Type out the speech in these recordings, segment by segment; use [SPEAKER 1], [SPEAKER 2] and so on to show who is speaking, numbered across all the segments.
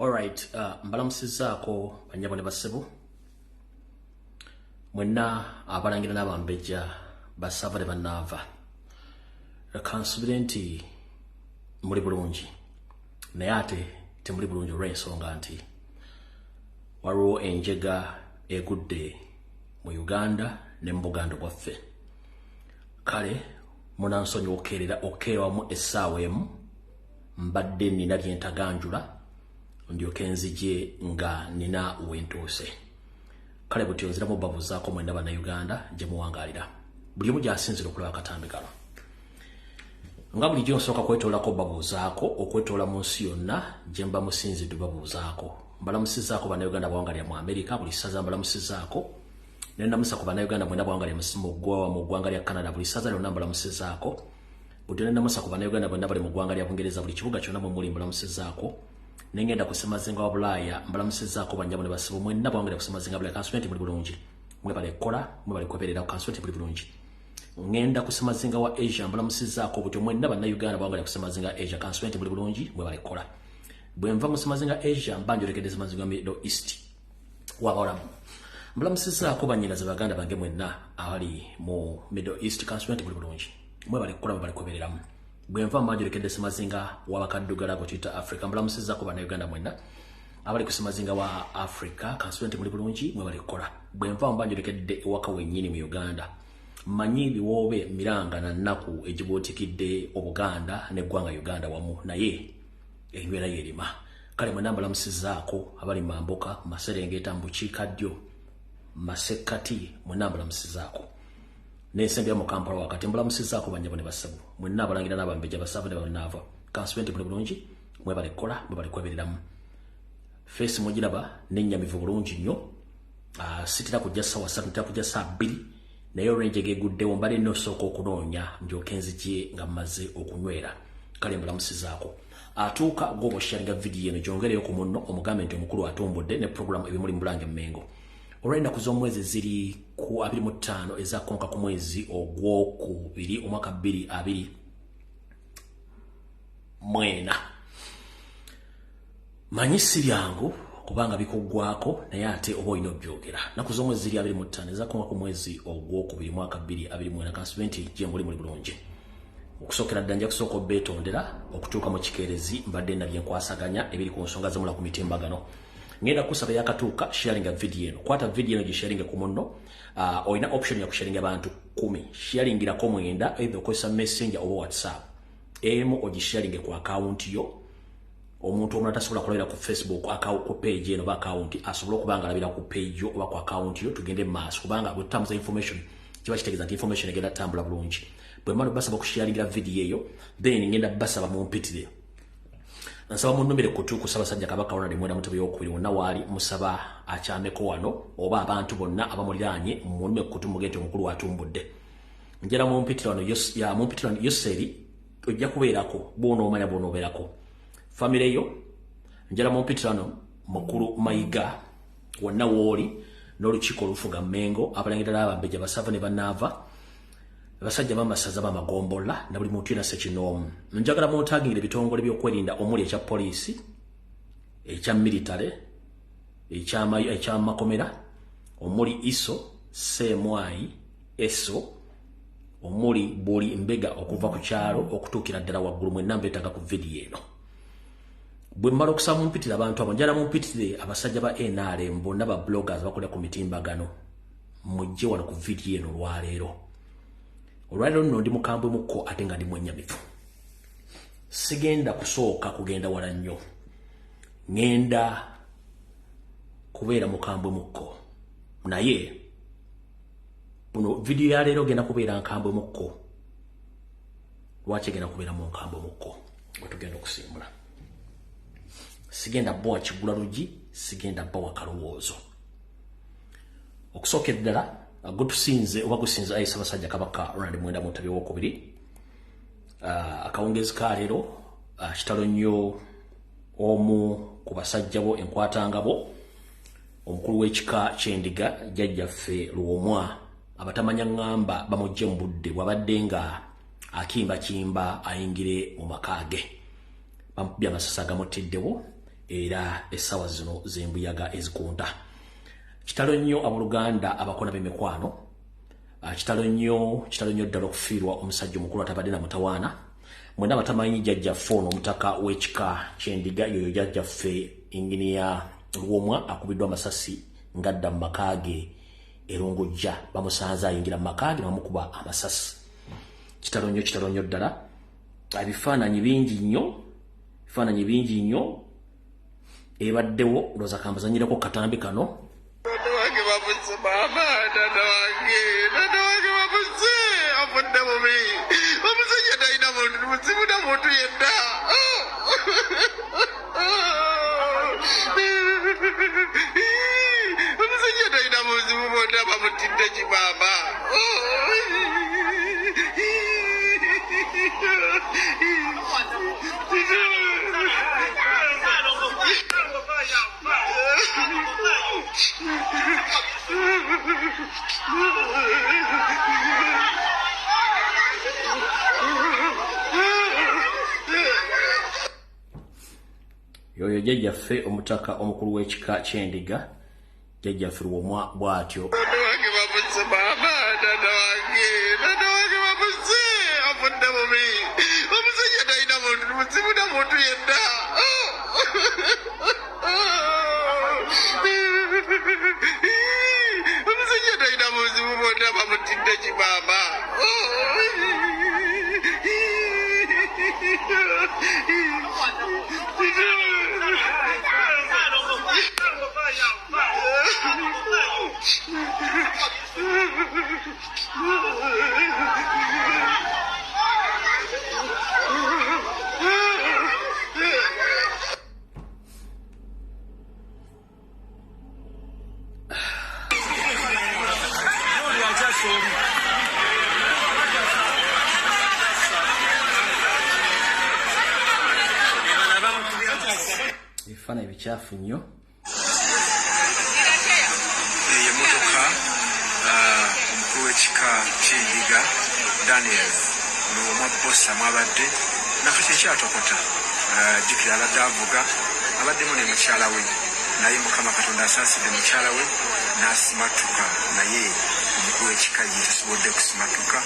[SPEAKER 1] Alright, mbalamusizaako banyabo ne basebo. Mwenna abalangira n'abambejja basava ne bannava. Kansubire nti muli bulungi. Naye ate temuli bulungi olw'ensonga nti waliwo enjega egudde mu Uganda ne mu Buganda bwaffe. Kale munansonyi okeerawamu essaawa emu mbadde nina bye ntaganjula ndyoke nzije nga nina wentuuse. Kale butyo nziramu babuzaako mwenna bannayuganda gye muwangalira. Buli omu gy'asinzira okulaba akatambi kano. Nga bulijjo nsooka kwetoolako babuuzaako okwetoola mu nsi yonna gye mba musinzidde babuuzaako. Mbalamusizaako bannayuganda bawangalira mu Amerika, buli ssaza mbalamusizaako. Ne namusa ku bannayuganda mwenna bawangalira mu ggwanga lya Canada, buli ssaza lyonna mbalamusizaako. Butyo ne namusa ku bannayuganda bonna bali mu ggwanga lya Bungereza, buli kibuga kyonna mwe muli mbalamusizaako. Nengenda kusemazinga wa Bulaaya mbalamusizaako banyabo ne basibu mwenna bawangalira kusemazinga Bulaaya kanswenti muli bulungi. Mwe bale kola, mwe bale kweberera kanswenti muli bulungi. Ngenda kusemazinga wa Asia mbalamusizaako butyo mwenna bannayuganda bawangalira kusemazinga Asia kanswenti muli bulungi mwe bale kola. Bwe nva musemazinga Asia mbanjolekedde semazinga Middle East wabalamu. Mbalamusizaako bannyinaze baganda bange mwenna abali mu Middle East kanswenti muli bulungi. Mwe bale kola mwe bale kwebereramu. Bwe nva mbanjolekedde semazinga wabakaddugala go tuyita Africa mbalamusizaako bannayuganda mwenna abali ku semazinga wa Africa kanswenti muli bulungi mwe bale kola. Bwe nva mbanjolekedde ewaka wennyini mu Uganda. Manyi biwoobe miranga na nnaku egibootikidde Obuganda n'eggwanga Uganda wamu naye enywera yerima. Kale mwenna mbalamusizaako abali Mamboka, Maserengeta, Bukiikaddyo, Masekkati mwenna mbalamusizaako. N'ensembe mu Kampala wakati mbalamusizaako banyabo ne basabu. Mwenna abalangira n'abambejja basava ne bannava. Kanswenti muli bulungi mwe bale kola mwe bale kwebereramu. Face mugiraba n'ennyamivu bulungi nnyo. Sitira kujja ssaawa 3 ntera kujja ssaawa 2 naye olw'enjega eguddewo mbadde nosooka okunoonya ndyoke nzigye nga mmaze okunywera. Kale mbalamusizaako. Atuuka gw'obosharinga vidiyo eno gyongereyo ku munno omugambe nti omukulu atumbudde ne programu ebimuli mu Bulange Mmengo. Olw'ennaku z'omwezi ziri ku 25 ezaakonka ku mwezi ogwokubiri omwaka 2024. Manyi si byangu kubanga bikuggwako naye ate oba olina obyogera. Nnaku z'omwezi ziri 25 ezaakonka ku mwezi ogwokubiri mwaka 2024 kansubenti gye muli bulungi. Okusookera ddala nja kusooka obbeetondera okutuuka mu kikeerezi mbadde nabye nkwasaganya ebiri ku nsonga z'emula ku mitimbagano. Ngenda kusaba yakatuuka sharinga video eno. Kwata video eno gisharinge ku munno. Olina option ya kusharinga abantu 10. Sharingirako mwenda either okozesa Messenger oba WhatsApp. Emu ogisharinge ku account yo. Omuntu omulala tasobola kulabira ku Facebook ku page eno ba account asobola okubanga alabira ku page yo oba ku account yo tugende maaso kubanga bwe tutamuza information kiba kitegeeza nti information egenda tambula bulungi. Bwe mmalo basaba kusharingira video eyo then ngenda basaba mumpitire. Nsaba munnomere kutuuku Ssaabasajja Kabaka Ronald Mwenda Mutebi w'okubiri wonna waali musaba akyameko wano oba abantu bonna abamuliraanye munnume kutu mugente omukulu watumbudde. Njala mumpitirano Yoseri ojja kubeerako bw'onoomanya bw'onoobeerako. Famire yo njala mumpitirano mukulu Mayiga wonna wooli n'olukiiko olufuga Mmengo abalangira n'abambejja basava ne bannaava basajja bamasaza bamagombola na buli muntu yena sekinoomu. Njagala muntagingira ebitongole by'okwerinda omuli ekya poliisi, ekya military, ekya makomera, omuli ISO, CMI, ESO, omuli buli mbega okuva ku kyalo okutuukira ddala waggulu mwenna mbeetaaga ku vidiyo eno. Bwe mmala okusaba mumpitire abantu abo njala mumpitire abasajja ba NRM bonna ba bloggers bakolera ku mitimbagano mujje wano ku vidiyo eno olwaleero. Olwaleero nno ndi mukambwe mukko ate nga ndi mwennyamivu. Sigenda kusooka kugenda wala nnyo. Ngenda kubeera mukambwe mukko. Naye buno vidiyo ya leero genda kubeera nkambwe mukko. Lwaki genda kubeera mu nkambwe mukko? Wetugenda okusimbula. Sigenda bwa kigula lugi, sigenda bwa kalowoozo. Okusookera ddala gutusinze oba gusinze ayi Ssaabasajja Kabaka Ronald Mwenda Mutebi w'okubiri. Akawungezi ka leero kitalo nnyo omu ku basajja bo enkwatangabo omukulu w'ekika ky'endiga jjajjaffe Luwomwa abatamanya ngamba bamujje mu budde bw'abadde nga akimba ayingire mu maka ge. Bamubye amasasi agamutiddewo era essawa zino z'embuyaga ezikunta. Kitalo nnyo abooluganda abakona b'emikwano. Kitalo nnyo ddala okufiirwa omusajja omukulu atabadde na mutawaana. Mwena batamanyi jjajjaffe ono omutaka w'ekika ky'endiga yoyo jjajjaffe Inginiya Luwomwa akubiddwa amasasi ngadda mu maka ge Erongojja. Bamusanze ayingira mu maka ge bamukuba amasasi. Kitalo nnyo ddala. Ebifaananyi bingi nnyo ebaddewo ndowooza kambazanyireko katambi kano. Yoyo jjajjaffe omutaka omukulu w'ekika ky'endiga jjajjaffe Luwomwa bw'atyo. Ebifaananyi bikyafu nnyo.
[SPEAKER 2] Emmotoka omukulu w'ekika ky'endiga Daniel Luwomwa Bossa mwabadde nakati ekyatokota jjukira abadde avuga abaddemu ne mukyala we naye Mukama Katonda asaasidde mukyala we n'asimatuka naye omukulu w'ekika ye tasobodde kusimatuka.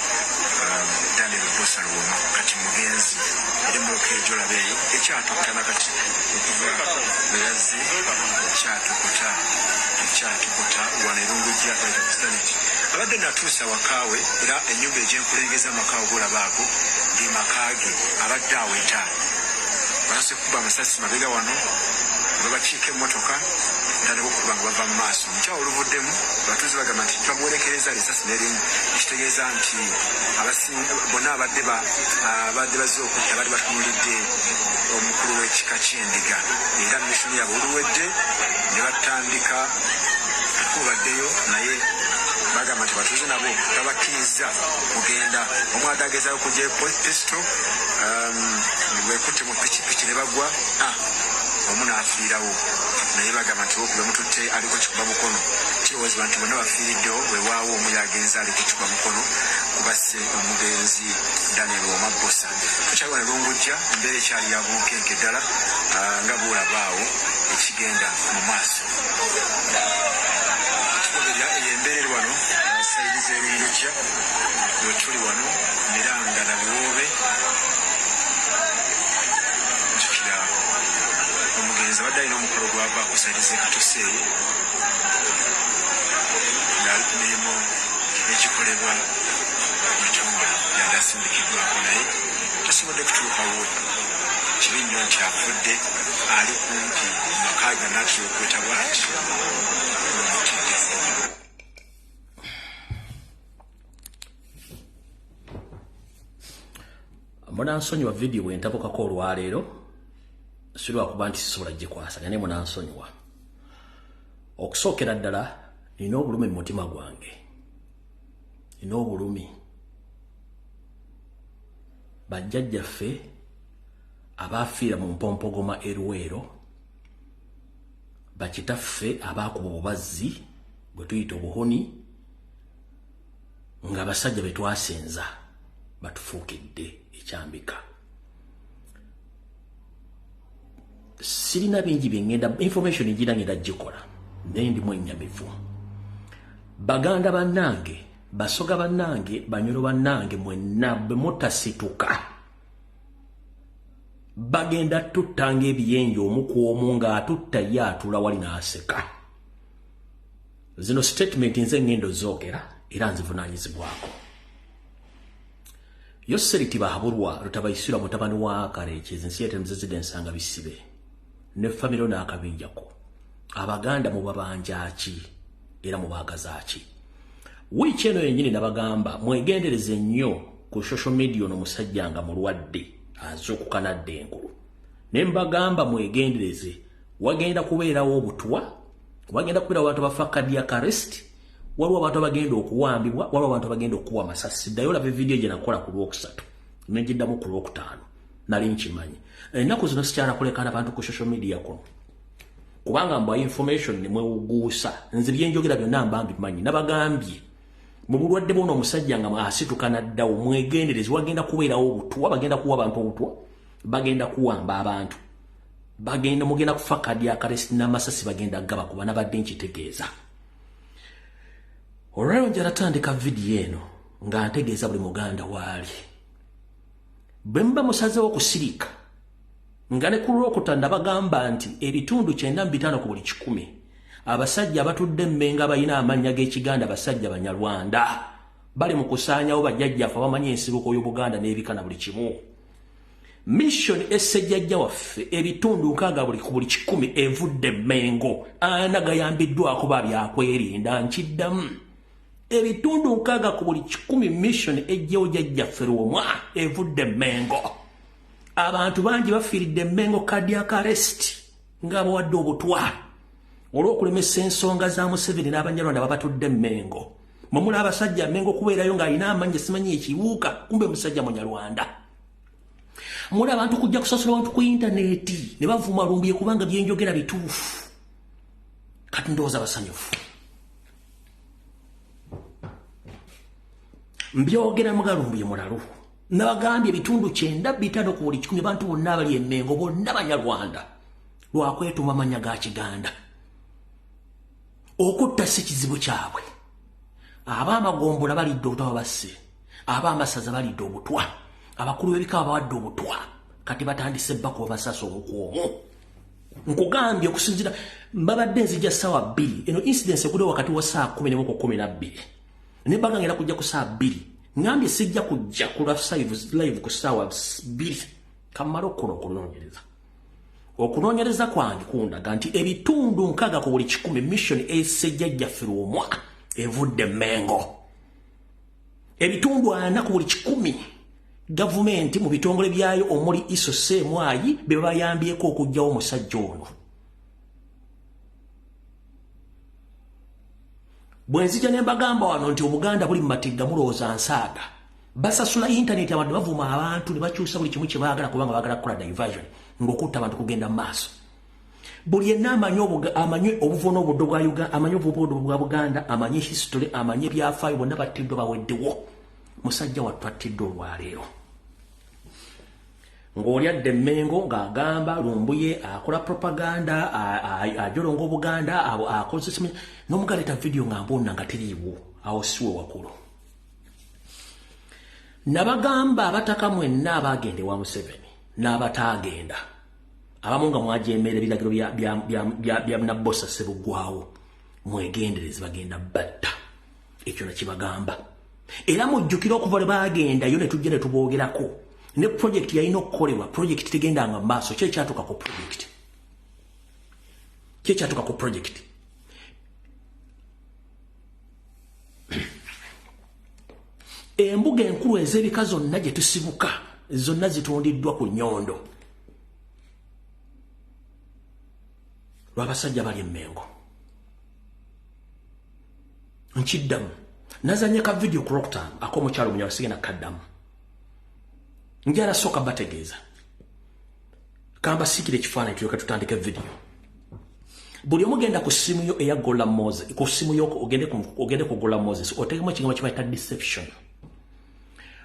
[SPEAKER 2] Daniel Bossa Luwomwa kati mugenzi eri mmooka ejolabe ekyatokota nakati okuva bwe yazze ekyatokota wano Erongojja abadde natuusa wakaawe era ennyumba egyenkulengeza amakaawo golaba ago ge makaage abadde aweta balase kuba amasasi mabega wano babakiika emmotoka era ne bokuba nga bava mu maaso. Omukyawo oluvuddemu abatuuze bagamba nti twamuwerekereza esasi n'erimu ekitegeeza nti bonna abadde bazze okutta baali batunulidde omukulu w'ekika ky'endiga era missoni yabwe oluwedde ne batandika kubaddeyo naye bagamba nti batuuze nabo babakkiriza kugenda. Omu adagezaako kujja pisito bwekutte mu pikipiki ne bagwa omu n'afiirawo naye bagamba nti okube mututte aliko kikuba mukono kirowoozebwa nti bonna bafiiriddewo bwewaawo omu yagenza aliko kikuba mukono kubasse omugenzi Daniel Luwomwa Bossa. Tukyaliwo ne Erongojja embeera ekyali ya bunkenke ddala nga bwolabaawo ekigenda mu maaso. Embeera eri wano sayidi z'Erongojja we tuli wano Miranga na Biwoobe. Jjukira omugenzi abadde alina omukolo gwavaako sayidi z'e Katose ng'ali ku mirimu egikolebwa mu kitundu yali asindikiddwako naye tasobodde kutuukawo. Kibi nnyo nti afudde ali kumpi maka ge n'atera okwetaba ati omutidde.
[SPEAKER 1] Munansonyiwa vidiyo bwe ntabukako olwaleero si lwakuba nti sisobola gikwasanya naye munansonyiwa. Okusookera ddala nina obulumi mu mutima gwange, nina obulumi bajjajjaffe abaafiira mu mpompogoma Eruweero, bakitaffe abaakuba obubazzi bwe tuyita obuhoni, nga abasajja be twasenza batufuukidde ekyambika. sirina bingi byengenda information njira ngenda gikola naye ndi mwenyamivu. Baganda bannange, basoga bannange, banyolo bannange, mwenna bwe mutasituka bagenda tuttanga ebiyenjo omu ku omu ng'atutta ye atula wali n'aseka. Zino statement nze ngendo zoogera era nzivunaanyizibwako. Yoseriti bahabulwa lutabayisira mutabani wa Karekyezi nsi yete muzizidde nga bisibe ne famiro n'akabinjako. Abaganda mubabanja ki era mubagaza ki? Wiiki eno yennyini nabagamba mwegendereze nnyo ku social media ono musajja nga mulwadde azuukukanadde engulu. Ne mbagamba mwegendereze, wagenda kubeerawo obutwa, wagenda kubeerawo abantu bafa cardiac arrest, waliwo abantu abagenda okuwambibwa, waliwo abantu abagenda okuwa amasasi. Ddayo olaba vidiyo gye nakola ku Lwokusatu negiddamu ku Lwokutaano nali nkimanyi. Ennaku zino sikyala kulekana abantu ku social media kuno kubanga mbwa information ne mwewuguusa. Nze byenjogera byonna mba mbimanyi. Nabagambye mu bulwadde bw'ono omusajja nga asituka naddawo mwegendereze, wagenda kubeerawo obutwa, bagenda kuwa abantu obutwa, bagenda kuwamba abantu, bagenda mugenda kufa cardiac arrest n'amasasi bagenda gaba kuba nabadde nkitegeeza. Olwaleero njala tandika vidiyo eno nga ntegeeza buli muganda waali. Bwe mba musazeewo kusirika nga ne ku Lwokutaano bagamba nti ebitundu 95 ku buli 100 abasajja abatudde Mmenga balina amannya g'Ekiganda basajja Banyarwanda bali mu kusaanyawo bajjajjaffe abamanyi ensibuko y'Obuganda n'ebikana buli kimu. Mission essejjajja waffe ebitundu 60 ku buli 100 evudde Mmengo ana gayambiddwako babyakwerinda nkiddamu. Ebitundu 60 ku buli 100 mission ejjewo jjajjaffe Lwomwa evudde Mmengo. Abantu bangi bafiiridde Mmengo cardiac arrest nga bawadde obutwa olw'okulemesa ensonga za Museveni n'Abanyarwanda babatudde Mmengo. Mumula abasajja Mmengo kubeerayo ng'alina amannya simanyi ekiwuka kumbe musajja Munyarwanda. Muli abantu kujja kusasula abantu ku intaneti ne bavuma Lumbuye kubanga byenjogera bituufu. Kati ndowooza basanyufu. Mbyogera muga Lumbuye mulalu. Nabagambye ebitundu 95 ku buli 100 abantu bonna abali Mmengo bonna Banyarwanda lwakwetuma amannya ga Kiganda. Okutta si kizibu kyabwe. Ab'amagombola balidde obutwa basse, ab'amasaza balidde obutwa, abakulu b'ebika bawadde obutwa, kati batandise bako basasa omukwomu. Nkugambye okusinzira mbabadde nzija ssaawa 2 eno incidence ekudde wakati wa saa 10 ne 12 ne bagangera kujja ku saa 2 ngambye sijja kujja ku live ku ssaawa 2 kamala okunoonyereza. Okunoonyereza kwange kundaga nti ebitundu 60 ku buli 100 mission essejjajjaffe Lwomwa evudde Mmengo. Ebitundu 40 ku buli 100 gavumenti mu bitongole byayo omuli iso semwayi be bayambyeko okugjawo omusajja ono. Bwenzija ne bagamba wano nti Obuganda buli matigga mulowooza nsaaga. Basasula internet abantu bavuma abantu ne bakyusa buli kimu kye baagala kubanga baagala kukola diversion ng'okutta abantu kugenda mu maaso. Buli yenna amanyi obuvuno obuddo bwa Uganda, amanyi obuvuno bwa Buganda, amanyi history, amanyi ebyafaayo bonna battiddwa baweddewo. Musajja wattu attiddwa olwaleero. Ng'olyadde Mmengo ng'agamba Lumbuye akola propaganda, ajolonga Obuganda, akoze simanyi n'omugaleta video nga mbonna nga teriiwo awo siwe wakulu. Nabagamba abataka mwenna abagende wa Museveni n'abataagenda. Abamu nga mwajeemera ebiragiro bya Nabbosa Ssebuggwawo mwegendereze bagenda batta. Ekyo nakibagamba. Era mujjukira okuva lwe baagenda yo ne tujja ne tuboogerako. Ne project yalina okukolebwa, project tegenda nga maaso, kye kyatuka ku project. Kye kyatuka ku project. Embuga enkulu ez'ebika zonna gye tusibuka, zonna zitundiddwa ku Nyondo. Lw'abasajja bali Mmengo. Nkiddamu. Nazanye ka video ku Lwokutaano ak'omukyalo Munyabasigena kaddamu. Njala soka bategeeza. Kamba sikire ekifaananyi tulyoke tutandike video. Buli omugenda ku simu yo eya Gola Moses, ku simu yo ogende ku Gola Moses, otegemu ekigambo kibayita deception.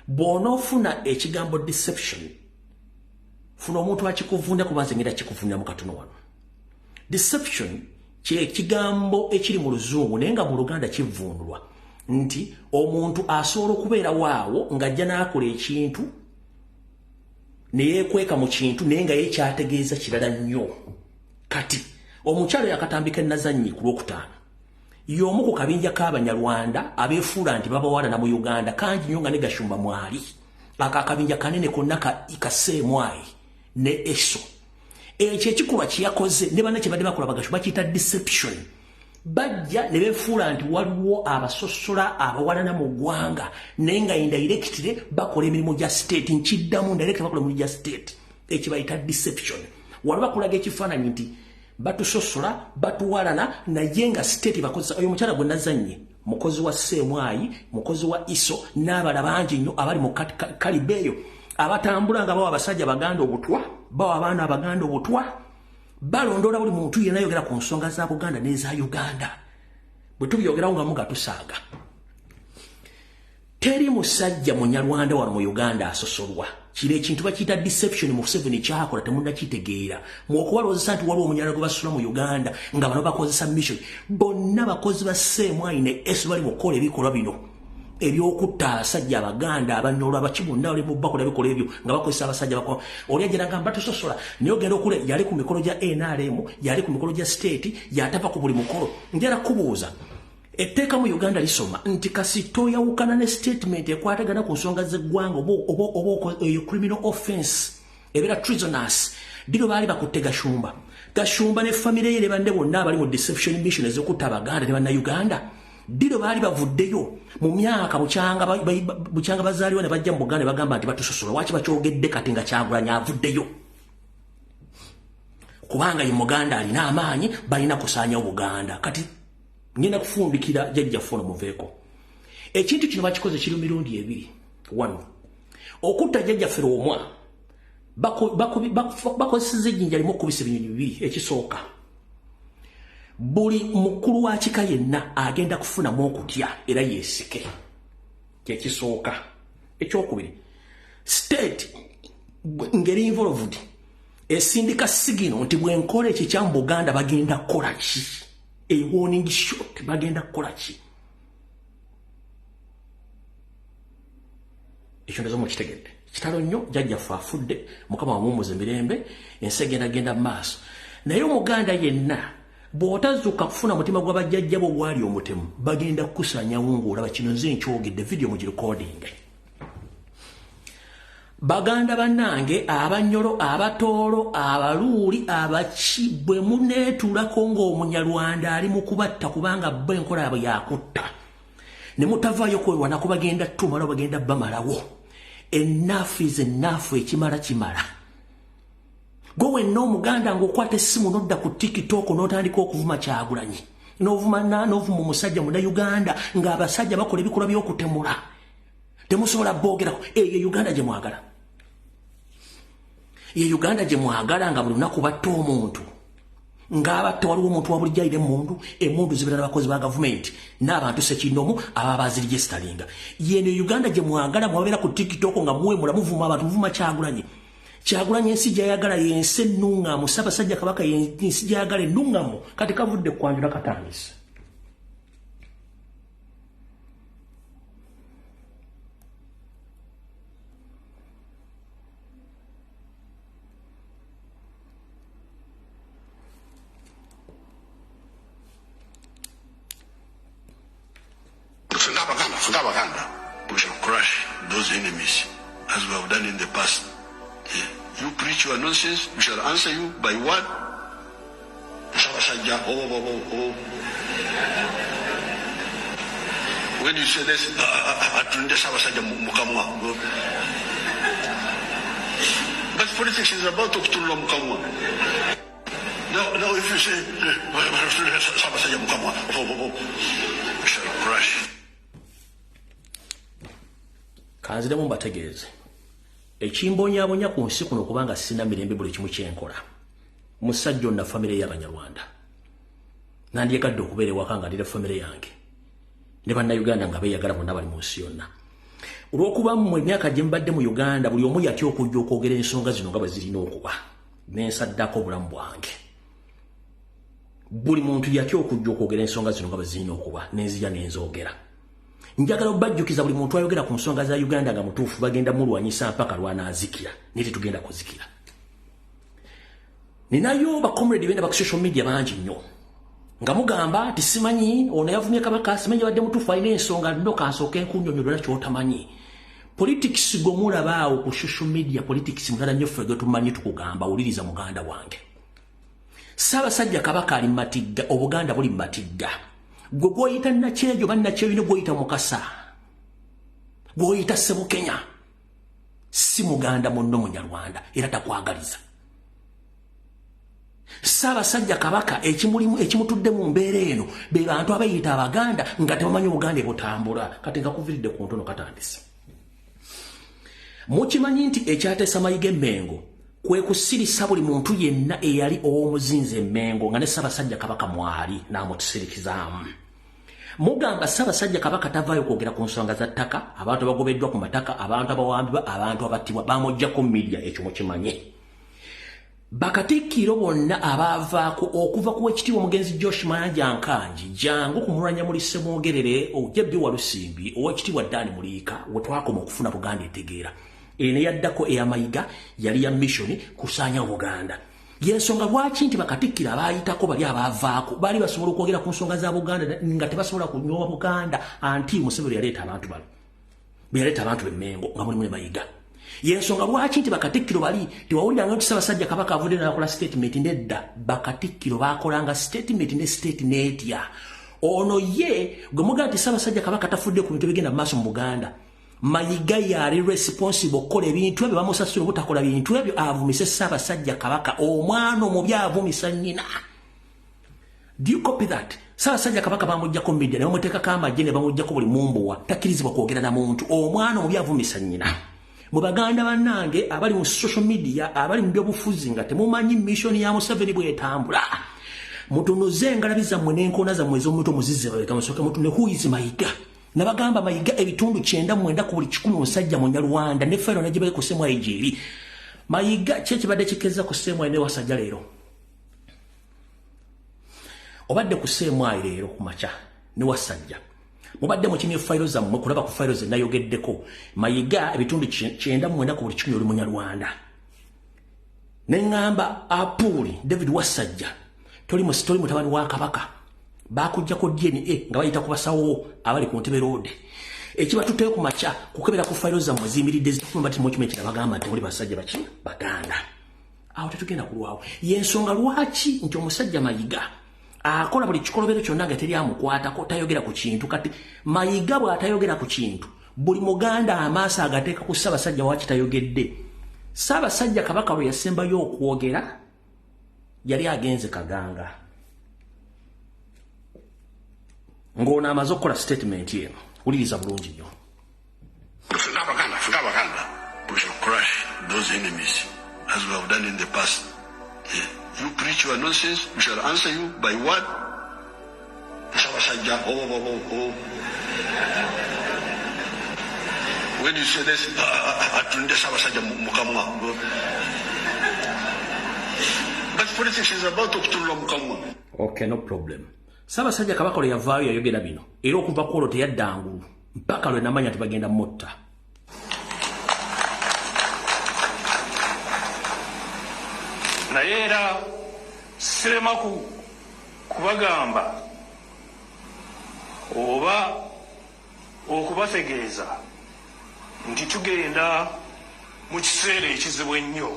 [SPEAKER 1] Bw'onoofuna ekigambo deception, funa omuntu akikuvunda kubanze ngenda kikuvunda mu katono wano. Deception kye kigambo ekiri mu Luzungu naye nga mu Luganda kivundulwa nti omuntu asobola okubeera waawo ng'ajja n'akola ekintu ne yeekweka mu kintu naye nga ye kyategeeza kirala nnyo. Kati omukyalo yakatambika Nazannyi ku Lwokutaano y'omu ku kabinja k'Abanyarwanda abeefuula nti babawalana mu Uganda kangi nnyo nga ne Gashumba mwali akakabinja kanene konna kaseemwayi ne eso. Ekyo ekikolwa kye yakoze ne banne kye badde bakola Bagashumba bakiyita deception. Bajja ne beefuula nti waliwo abasosola abawalana mu ggwanga naye nga indirectly bakola emirimu gya state. Nkiddamu indirectly bakola emirimu gya state. Ekyo bayita deception. Waliwo bakulaga ekifaananyi nti batusosola batuwalana naye nga state bakozesa. Oyo mukyala gwe Nazannyi mukozi wa Seemwayi, mukozi wa Iso n'abala bangi nnyo abali mu kalibeeyo abatambula nga bawa abasajja Baganda obutwa, bawa abaana Abaganda obutwa, balondola buli muntu yenna ayogera ku nsonga za Buganda n'eza Uganda. Bwe tubyogerawo nga mugatusaaga. Teri musajja Munyarwanda wano mu Uganda asosolwa. Kino ekintu bakiyita deception mu 7 kyakola temunnakitegeera. Mw'okubalowooza nti waliwo Omunyarwanda gwe basosola mu Uganda nga bano bakozesa mission. Bonna bakozi ba Seemwayi ne Esu bali mu kukola ebikolwa bino ebyokutta abasajja Abaganda abanyolo abakibunda oli mu bakola ebikola ebyo nga bakozesa abasajja bakola. Oli ajja n'agamba tusosola naye ogenda okule yali ku mikolo gya NRM, yali ku mikolo gya state, yatava ku buli mukolo. Njala kubuuza etteeka mu Uganda lisoma nti kasito yawukana ne statement ekwatagana ku nsonga z'eggwanga oba criminal offense ebeera treasonous. Dino baali bakutte Gashumba ne famire ye ne bande bonna abali mu deception mission ez'okutta Abaganda ne Bannayuganda. Dino baali bavuddeyo mu myaka bukyanga bazaaliwa ne bajja mu Buganda ne bagamba nti batusosola. Lwaki bakyogedde kati nga Kyagulanyi avuddeyo? Kubanga ye Muganda alina amaanyi balina kusaanyawo Buganda. Kati ngenda kufundikira jjajjaffe ono muveeko. Ekintu kino bakikoze kiri mirundi ebiri. 1. Okutta jjajjaffe omwa bakozesezza ejjinja limu okubisa ebinyonyi bibiri. Ekisooka buli mukulu wa kika yenna agenda kufunamu okutya era yeesike. Kyekisooka. Ekyokubiri state ngeri involved esindika sigino nti bwenkola ekyo kya Buganda bagenda kukola ki. A warning shot bagenda kukola ki. Ekyo ndozo mukitegedde. Kitalo nnyo jjajjaffe afudde Mukama wamumuze mirembe ensi egenda mu maaso. Naye Omuganda yenna bw'otazuuka kufuna mutima gwa bajjajja bo gwali omutemu bagenda kukusaanyawo ng'olaba kino nze nkyogedde video mugirecording. Baganda bannange Abanyolo, Abatoolo, Abaluuli, Abaki bwe muneetuulako ng'Omunyarwanda ali mu kubatta kubanga bo enkola yabwe yakutta ne mutavaayo kwewana ko bagenda tumala bagenda bamalawo. Enough is enough. Ekimala kimala. Gwe wenna Omuganda ng'okwata essimu n'odda ku TikTok n'otandika okuvuma Kyagulanyi n'ovuma omusajja Munnayuganda ng'abasajja bakola ebikolwa by'okutemula temusobola boogerako. Eyo Uganda gye mwagala. Ye Uganda gye mwagala nga buli lunaku batta omuntu ng'abatta waliwo omuntu wa bulijjo ayina emundu zibeera n'abakozi ba gavumenti n'abantu sekinomu ababa baziregisteringa. Yeno Uganda gye mwagala mwabeera ku TikTok nga muwemula muvuma abantu muvuma Kyagulanyi. Kyagulanyi ensi gy'ayagala y'ensi ennuŋŋamu. Ssaabasajja Kabaka y'ensi gy'ayagala ennuŋŋamu. Kati kavudde kwanjula katandise.
[SPEAKER 2] We shall crush those enemies as we have done in the past. You preach your nonsense, we shall answer you by what? When you say this, but politics is about to kill Mukamwa. Now if you say, we shall crush.
[SPEAKER 1] Kanziremu mbategeeze ekimbonyabonya ku nsi kuno kubanga sina mirembe buli kimu kyenkola. Musajja onna famire y'Abanyarwanda nandyegadde okubeera ewaka nga ndira famire yange ne Bannayuganda nga beeyagala bonna bali mu nsi yonna. olw'okuba mu emyaka gye mbadde mu Uganda buli omu yatya okujja okwogera ensonga zino nga bwe zirina okuba n'ensaddako obulamu bwange buli muntu yatya okujja okwogera ensonga zino nga bwe zirina okuba n'enzija n'enzoogera njagala obajjukiza buli muntu ayogera ku nsonga za Uganda nga mutuufu bagenda mulwanyisa mpaka lwanaazikira naye tetugenda kuzikira ninayo bakomredi benda ba social media bangi nnyo nga mugamba ti simanyi ono yavumye Kabaka simanyi badde mutuufu alina ensonga ndo kansooke nkunnyonnyola ky'otamanyi politics gomulabaawo ku social media politics mulala nnyo ffe tumanyi tukugamba wuliriza muganda wange Ssaabasajja Kabaka ali matigga obuganda buli matigga gwe gwoyita nakyejo bannakyeyo ne gwoyita Mukasa gwoyita Ssebukenya si muganda munno munyarwanda era takwagaliza Ssaabasajja Kabaka ekimutudde mu mbeera eno be bantu abayita Abaganda nga tebamanyi Obuganda ebutambula kati nga kuviridde ku ntono katandise mukimanyi nti ekyateesa Mayiga Emmengo kwe kusirisa buli muntu yenna eyali ow'omuzinzi Emmengo nga ne Ssaabasajja Kabaka mwali n'amutusirikizaamu mugamba Ssaabasajja Kabaka tavaayo kwogera ku nsonga za ttaka abantu abagobeddwa ku mataka abantu abawambibwa abantu abattibwa bamuggyako media ekyo mukimanye Bakatikkiro bonna abaavaako okuva ku wekitiibwa omugenzi Josh Mayanja Nkanji jangu kumulwanya muli Ssemwogerere ojjabbi Walusimbi owekitiibwa Dani Muliika we twakoma okufuna Buganda etegeera ene yaddako ey'Amayiga yali ya mission kusaanya Buganda yensonga lwaki nti bakatikkiro abaayitako bali abaavaako bali basobola okwogera ku nsonga za Buganda nga tebasobola kunyoowa Buganda anti Museveni yaleeta abantu bano yaleeta abantu b'Emmengo nga mulimu ne Mayiga yensonga lwaki nti bakatikkiro bali tewawuliranga nti Ssaabasajja Kabaka avudde n'akola statement nedda bakatikkiro baakolanga statement ne state netya ono ye gwe mugaa nti Ssaabasajja Kabaka tafudde ku bintu bigenda mu maaso mu Buganda Mayiga yali responsible okukola ebintu ebyo bamusasula obutakola bintu ebyo avumise Ssaabasajja Kabaka omwana omubi avumisa nnyina do you copy that Ssaabasajja Kabaka bamuggyako media ne bamuteekako amagye ne bamuggyako buli mumbuwa takkirizibwa kwogera na muntu omwana omubi avumisa nnyina mu Baganda bannange abali mu social media abali mu byobufuzi nga temumanyi mission ya Museveni bw'etambula mutunuze engalabi zammwe n'enkoona zammwe ez'omuntu omuzizze babeka musooke mutune who is Mayiga nabagamba Mayiga ebitundu 9 ku buli 100 musajja Munyarwanda ne fero nagibe ku ssemu engeri Mayiga kye kibadde kikeza ku ssemu ene wasajja leero obadde ku ssemu leero ku macha ne wasajja mubadde mukinye file zammwe kulaba ku file ze nayogeddeko Mayiga ebitundu 9 ku buli 100 oli Munyarwanda nengamba Apuli David Wasajja toli mutabani wa Kabaka bakujjako DNA nga bayita ku basawo abali ku Ntebe Road ekibatuteyo ku macha kukebera ku file zammwe zimiridde zifumba ti mukimenti abagamba nti oli basajja baki Baganda awo tetugenda kulwawo yensonga lwaki nti omusajja Mayiga akola buli kikolobero kyonna nga teri amukwatako tayogera ku kintu kati Mayiga bw'atayogera ku kintu buli Muganda amaaso agateeka ku Ssaabasajja waaki tayogedde Ssaabasajja Kabaka lwe yasembayo okwogera yali agenze Kaganga ng'ono amaze okukola statement eno wuliriza bulungi nnyo
[SPEAKER 3] Abaganda we shall crush those enemies as we have done in the past. You preach your nonsense, we shall answer you by what? When you say this, but politics is about to Mukamwa.
[SPEAKER 1] Okay, no problem. Ssaabasajja Kabaka lwe yavaayo yayogera bino era okuva ku olwo teyaddangulu mpaka lwe namanya tebagenda mutta
[SPEAKER 4] naye era sirema kubagamba oba okubategeeza nti tugenda mu kiseera ekizibu ennyo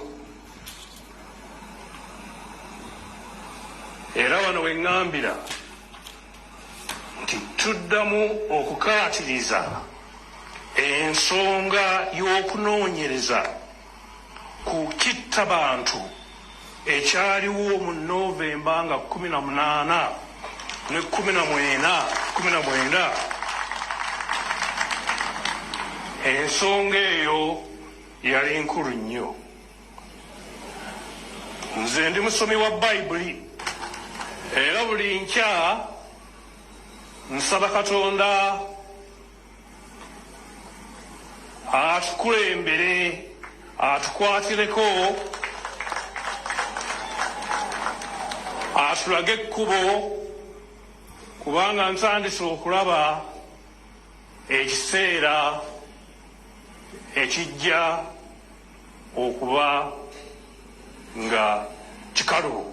[SPEAKER 4] era wano we ŋŋambira nti tuddamu okukaatiriza ensonga y'okunoonyereza ku kitta bantu ekyaliwo mu Novemba nga 18 ne 19 ensonga eyo yali nkulu nnyo. Nze ndi musomi wa Bayibuli era buli nkya nsaba Katonda atukulembere atukwatireko atulage ekkubo kubanga nsandise okulaba ekiseera ekijja okuba nga kikalu.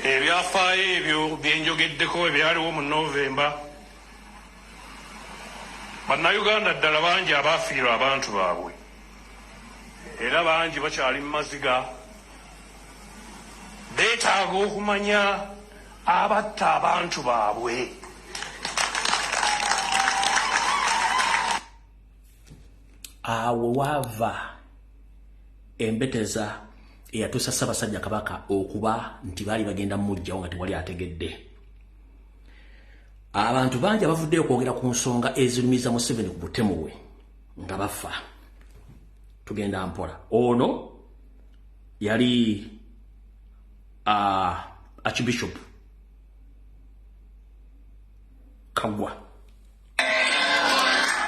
[SPEAKER 4] Ebyafaayo ebyo byenjogeddeko ebyaliwo mu Novemba, bannayuganda ddala bangi abaafiirwa abantu baabwe era bangi bakyali mu maziga. Beetaaga okumanya abatta abantu baabwe.
[SPEAKER 1] Awo waava embeteza eyatuusa Ssaabasajja Kabaka okuba nti baali bagenda mujjawo nga tewali ategedde. Abantu bangi abavuddeyo okwogera ku nsonga ezirumiza Museveni ku butemu bwe nga bafa. Tugenda mpola. Ono yali Archbishop Kagwa.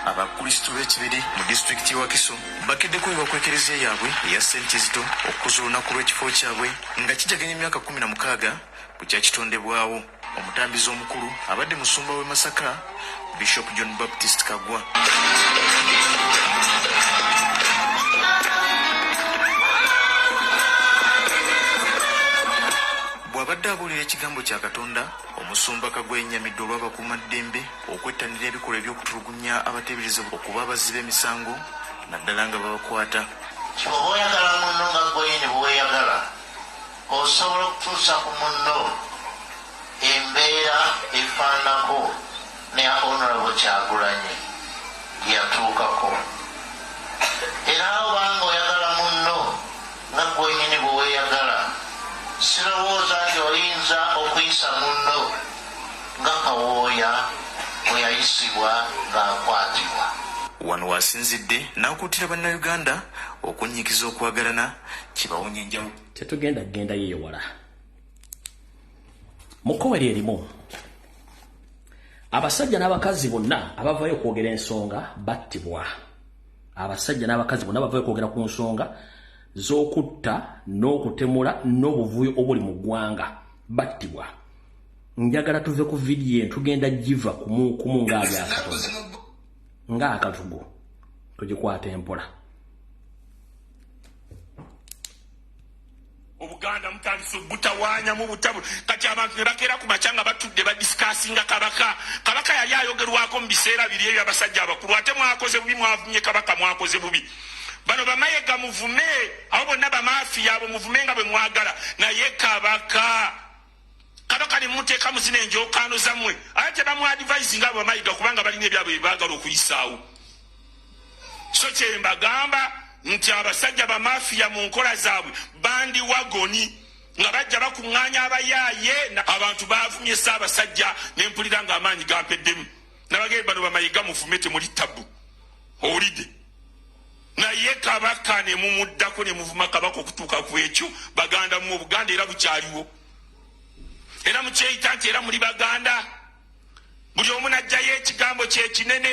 [SPEAKER 5] Abakristo b'ekibiri mu disitulikiti wa Kiso bakeddeko ebakwekereza yaabwe eya St. Kizito okukoza olunaku lw'ekifo kyabwe nga kijaganya emyaka 16 ku kyakitondebwawo. Omutambizi omukulu abadde musumba w'e Masaka, Bishop John Baptist Kagwa. Bw'abadde abuulira ekigambo kya Katonda, omusumba Kagwa yennyamidde olw'abakuumaddembe okwettanira ebikolwa eby'okutulugunya abateebereza okuba abazzi b'emisango naddala nga babakwata.
[SPEAKER 6] Bw'oba oyagala munno nga gwenyini bw'oyagala, osobola okutuusa ku munno embeera efaanako ne Honorable Kyagulanyi gye yatuukako. Era obanga oyagala munno nga gwenyini bw'oyagala, sirowooza nti oyinza okuyisa munno nga Kawooya bwe yayisibwa ng'akwatibwa.
[SPEAKER 5] Wano wasinzidde n'akuutira bannayuganda okunnyikiza okwagalana kibawonya enjawulo.
[SPEAKER 1] Tetugenda kugenda yeewala. Mu kkowe lyerimu abasajja n'abakazi bonna abavaayo okwogera ensonga battibwa. Abasajja n'abakazi bonna abavaayo okwogera ku nsonga z'okutta n'okutemula n'obuvuyo obuli mu ggwanga battibwa. Njagala tuve ku vidiyo tugenda giva kumu ng'akatugo tugikwata empola.
[SPEAKER 4] Obuganda mutandise butawaanya mu butabu kati abantu ne bakeera ku macanga batudde badisikasinga Kabaka. Kabaka yali ayogerwako mu biseera biri ebyo abasajja abakulu, ate mwakoze bubi, mwavumye Kabaka, mwakoze bubi. Bano bamayiga muvume, abo bonna bamafiya abo muvume nga bwe mwagala, naye Kabaka ne muteeka mu zino enjookaano zammwe ate bamwadivaisinga abo bamayiga kubanga balina ebyabwe baagala okuyisaawo. So kye mbagamba nti abasajja bamafiya mu nkola zaabwe bandi wagoni nga bajja bakuŋŋaanya abayaaye. Abantu baavumye Ssaabasajja ne mpulira ng'amaanyi gampeddemu. Nabagambye bano bamayiga muvume, temuli ttabu, owulidde? Naye Kabaka ne mumuddako ne muvuma Kabaka okutuuka ku ekyo. Baganda mu Buganda era bukyaliwo, era mukyeyita nti era muli Baganda. Buli omu n'ajjayo ekigambo kye kinene.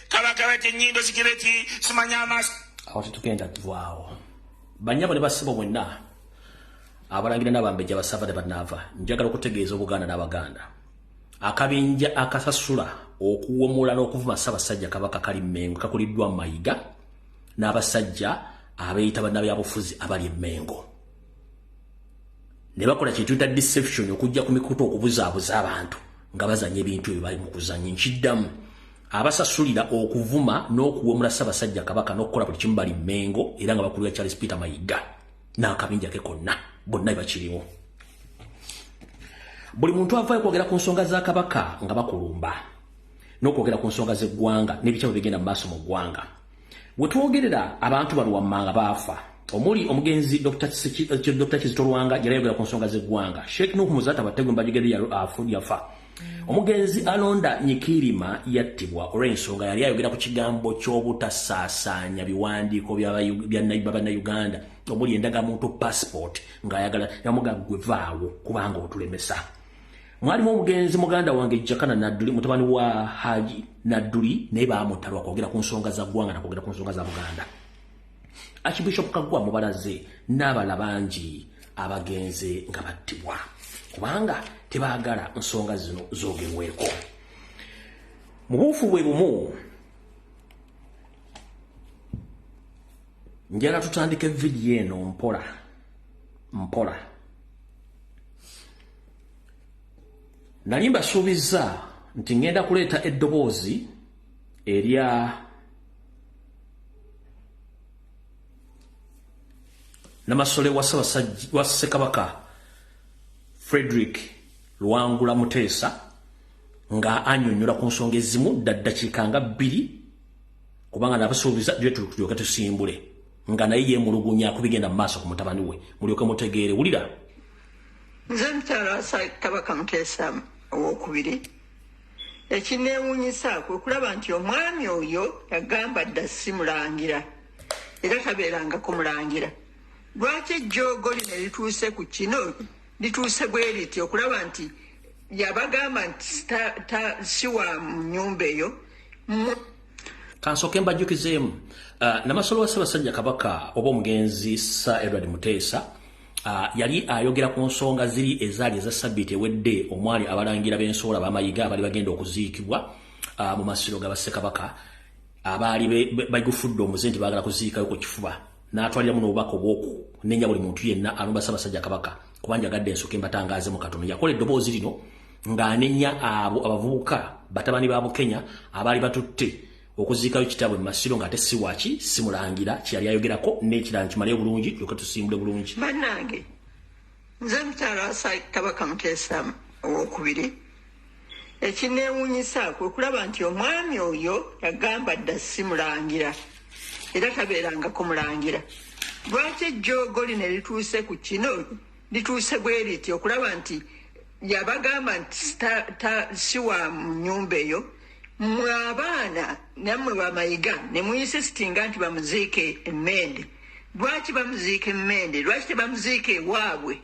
[SPEAKER 4] Kabaka bati ennyindo zigire ti simanya amaaso.
[SPEAKER 1] Awo tetugenda kuvaawo. Bannyabo ne basibo bwenna abalangira n'abambejja basava ne bannaava, njagala okutegeeza Obuganda n'Abaganda akabinja akasasula okuwomula n'okuvuma Ssaabasajja Kabaka kali Mmengo kakuliddwa Mayiga n'abasajja abeeyita bannabyabufuzi abali e Mmengo. Ne bakola kye tuyita deception, okujja ku mikutu okubuzaabuza abantu nga bazanya ebintu ebyo bali mu kuzanya. Nkiddamu, abasasulira okuvuma n'okuwomula Ssaabasajja Kabaka n'okukola buli kimu bali Mmengo era nga bakulira Charles Peter Mayiga n'akabinja ke konna bonna bakiriwo. Buli muntu avaayo kwogera ku nsonga za Kabaka nga bakulumba n'okwogera ku nsonga z'eggwanga n'ebikyamo bigenda mu maaso mu ggwanga. We twogerera abantu bano wammanga baafa, omuli omugenzi Dr. Kizito Lwanga yali ayogera ku nsonga z'eggwanga. Sheikh Nuhu Muzata Bategwe Mbajigeri yafa. Omugenzi Alonda Nyikirima yattibwa olw'ensonga yali ayogera ku kigambo ky'obutasaasaanya biwandiiko bannayuganda omuli endagamuntu passport ng'ayagala yamugagwe vaawo kubanga otulemesa. mwalimu omugenzi muganda wange Jakana Nadduli mutabani wa Haji Nadduli naye bamutalwa kwogera ku nsonga za ggwanga na kwogera ku nsonga za Buganda. Archbishop Kaggwa mubalaze n'abala bangi abagenze nga battibwa kubanga tebaagala nsonga zino zoogerweko. Mu buufu bwe bumu njala tutandike vidiyo eno mpola. Nali mbasuubiza nti ngenda kuleeta eddoboozi erya Namasole wa Ssekabaka Frederick Luwangula Muteesa nga annyonnyola ku nsonga ezimu ddakiika nga 2 kubanga nabasuubiza tulyoke tusimbule nga naye yeemulugunya kubigenda mu maaso ku mutabani we mulyoke mutegeere. Wulira.
[SPEAKER 7] Nze mukyala wa Ssekabaka Muteesa owokubiri ekineewuunyisa kwe kulaba nti omwami oyo yagamba dda si mulangira era tabeeranga kumulangira. Lwaki ejjoogo lino lituuse ku kino lituuse bwe liti okulaba nti yabagamba nti si wa mu nnyumba eyo.
[SPEAKER 1] Kansooke mbajjukizeemu Namasole wa Ssaabasajja Kabaka oba omugenzi Sir Edward Muteesa yali ayogera ku nsonga ziri ezaali eza Ssabbiiti ewedde omwali abalangira b'ensoola b'amayiga abali bagenda okuziikibwa mu masiro ga Bassekabaka abaali bagufudde omuze nti baagala kuziikayo ku kifuba n'atwaliramu n'obubaka obwoku nenya buli muntu yenna alumba Ssaabasajja Kabaka kubanja gadde ensooka mbatangaze mu katono. Yakola eddoboozi lino ng'anenya abo abavubuka batabani ba Bukenya abaali batutte okuziikayo kitaabwe mu masiro ng'ate si waki si mulangira kyeyali ayogerako n'ekirala nkimale bulungi tulyoke tusimbule bulungi.
[SPEAKER 7] Bannange nze mukyala wa Ssekabaka Muteesa owokubiri ekineewuunyisa kwe kulaba nti omwami oyo yagamba dda si mulangira era tabeeranga kumulangira. Lwaki ejjoogo lino lituuse ku kino lituuse bwe liti okulaba nti yabagamba nti si wa mu nnyumba eyo. Mmwe abaana nammwe bamayiga ne muyisisitinga nti bamuziike emmende. Lwaki bamuziika emmende? Lwaki tebamuziika ewaabwe?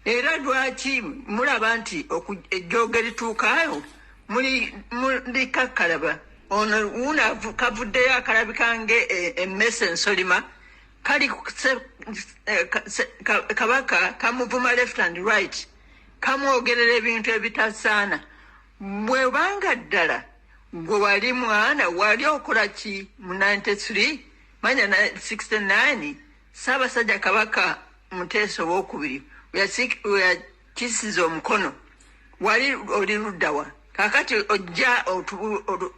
[SPEAKER 7] Era lwaki mulaba nti ejjoogo lituukaayo muli kakkalaba? Ono una kavuddeyo akalabika emmese ensolima kali Kabaka kamuvuma left and right kamwogerera ebintu ebitasaana. Bwebanga ddala gwe wali mwana wali okola ki mu 93 manya 69 Ssaabasajja Kabaka Muteesa owokubiri yakisiza omukono wali oli luddawa kakati ojja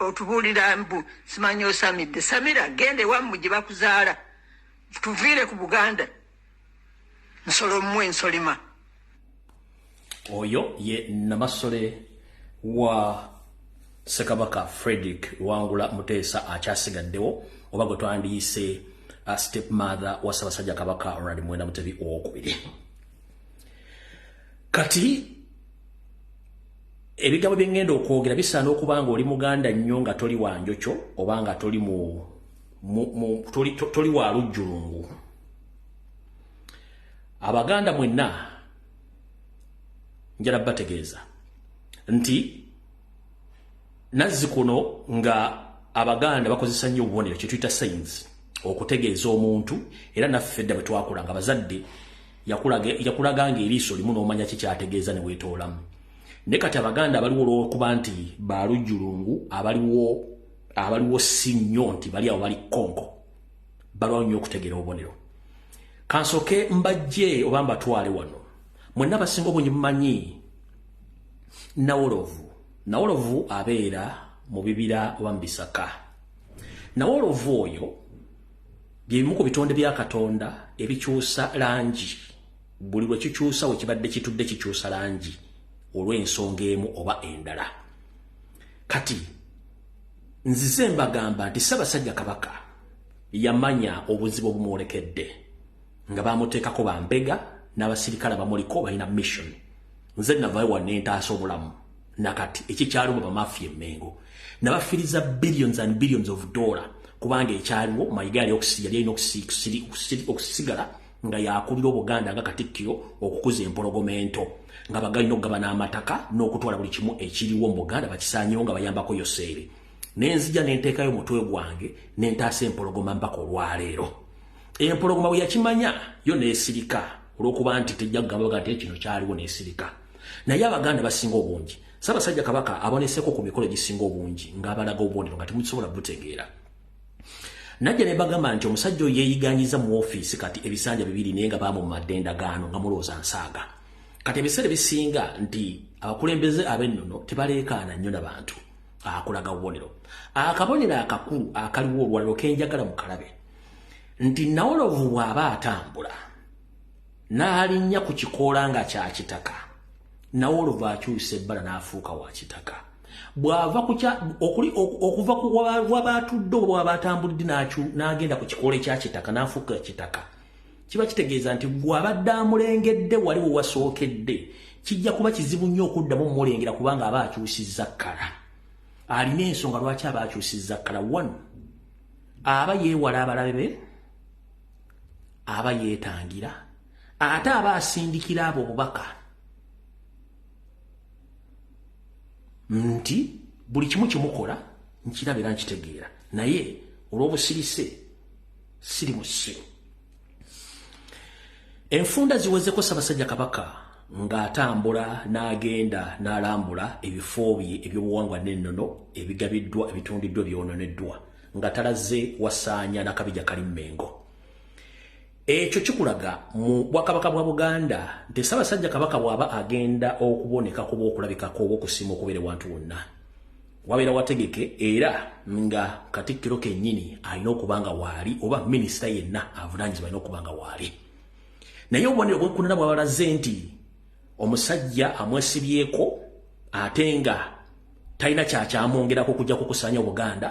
[SPEAKER 7] otubuulira mbu simanyi osamidde. Samira gende wammu gye bakuzaala tuviire ku Buganda nsolo mmwe ensolima.
[SPEAKER 1] Oyo ye Namasole wa Ssekabaka Frederick Luwangula Muteesa akyasigaddewo oba gwe twandiyise step mother wa Ssaabasajja Kabaka Ronald Muwenda Mutebi owokubiri. Kati ebigambo bye ngenda okwogera bisaana okubanga oli Muganda nnyo nga toli wa njokyo oba nga toli toli wa lujjulungu. Abaganda mwenna njala bategeeza nti nazzikuno nga Abaganda bakozesa nnyo obubonero kye tuyita signs okutegeeza omuntu era naffe dda bwe twakulanga bazadde yakulaganga eriiso limu n'omanya kikyategeeza ne weetoolamu. Ne kati Abaganda abaliwo olw'okuba nti balujjulungu abaliwo si nnyo nti bali awo bali konko balwawo nnyo okutegeera obubonero. Kansooke mbajje oba mbatwale wano mwenna abasinga obungi mumanyi Nawolovu abeera mu bibira oba mu Bisaka. Nawolovu oyo bye bimu ku bitonde bya Katonda ebikyusa langi buli lwe kikyusa we kibadde kitudde kikyusa langi olw'ensonga emu oba endala. Kati nzize mbagamba nti Ssaabasajja Kabaka yamanya obuzibu obumwolekedde nga bamuteekako bambega n'abasirikale abamuliko balina mission. Nze navayo wano ne ntaasa obulamu nakati ekikyaliwo bamafiya emmengo nabafiriza billions and billions of dollars kubanga ekyaliwo mayiga yali alina okusigala nga yakulira Buganda nga Katikkiro okukuza empologoma ento nga bagalina okugaba n'amataka n'okutwala buli kimu ekiriwo mu Buganda bakisaanyewo nga bayambako Yoseere nenzija nenteekayo mutwe gwange nentaasa empologoma mpaka olwaleero empologoma bwe yakimanya yo neesirika olw'okuba nti tejja kugamba nti kino kyaliwo neesirika naye Abaganda basinga obungi Ssaabasajja Kabaka aboneseko ku mikolo egisinga obungi ng'abalaga obubonero nga temusobola butegeera najja ne bagamba nti omusajja oyo yeeyiganyiza mu ofiisi kati ebisanja bibiri naye nga baamu mu maddendagaano nga mulowooza nsaaga kati ebiseera bisinga nti abakulembeze ab'ennono tebaleekaana nnyo n'abantu akulaga bubonero akabonero akakulu akaliwo olwaliro kenjagala mu kalabe nti Nawolovu bw'aba atambula n'alinnya ku kikoola nga kya kitaka Nawolovu akyusa ebbala n'afuuka wa kitaka bw'ava okuva ku wabatudde oba wabatambulidde n'agenda ku kikoola ekya kitaka n'afuuka kitaka kiba kitegeeza nti bw'abadde amulengedde wali we wasookedde kijja kuba kizibu nnyo okuddamu omulengera kubanga aba akyusizza kkala alina ensonga lwaki aba akyusizza kkala wano aba yeewala abalabe be aba yeetangira ate aba asindikira abo obubaka nti buli kimu kimukola nkirabira nkitegeera naye olw'obusirise siri mu ssiru enfunda ziwezeko Ssaabasajja Kabaka ng'atambula n'agenda n'alambula ebifo bye ebyobuwangwa n'ennono ebigabiddwa ebitundiddwa byononeddwa nga talaze wasaanya n'akabija kali Mmengo ekyo kikulaga mu Bwakabaka bwa Buganda nti Ssaabasajja Kabaka bw'aba agenda okuboneka kuba okulabikako oba okusiima okubeera wantu wonna wabeera wategeke era nga Katikkiro kennyini alina okuba nga waali oba minisita yenna avunaanyizibwa alina okuba nga waali naye obubonero bwekunona bwabalaze nti omusajja amwesibyeko ate nga talina kyakyamwongerako kujja kukusanya Buganda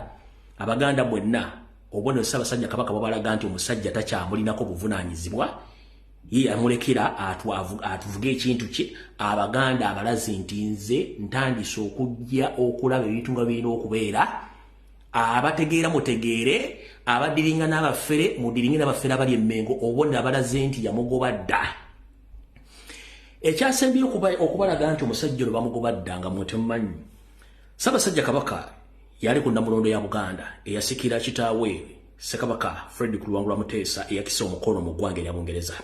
[SPEAKER 1] Abaganda bwenna obubonero Ssaabasajja Kabaka bwabalaga nti omusajja takyamulinako buvunaanyizibwa ye amulekera atuvuge ekintu kye Abaganda abalaze nti nze ntandise okujja okulaba ebintu nga birina okubeera abategeera mutegeere abadiringa n'abafere mudiringe n'abafere abali Emmengo obubonero abalaze nti yamugoba dda ekyasembye okubalaga nti omusajja olwo bamugoba dda nga mwetemumanyi Ssaabasajja Kabaka yali ku Namulondo ya Buganda eyasikira kitaawe Ssekabaka Frederick Luwangula Muteesa eyakisa omukono mu ggwanga erya Bungereza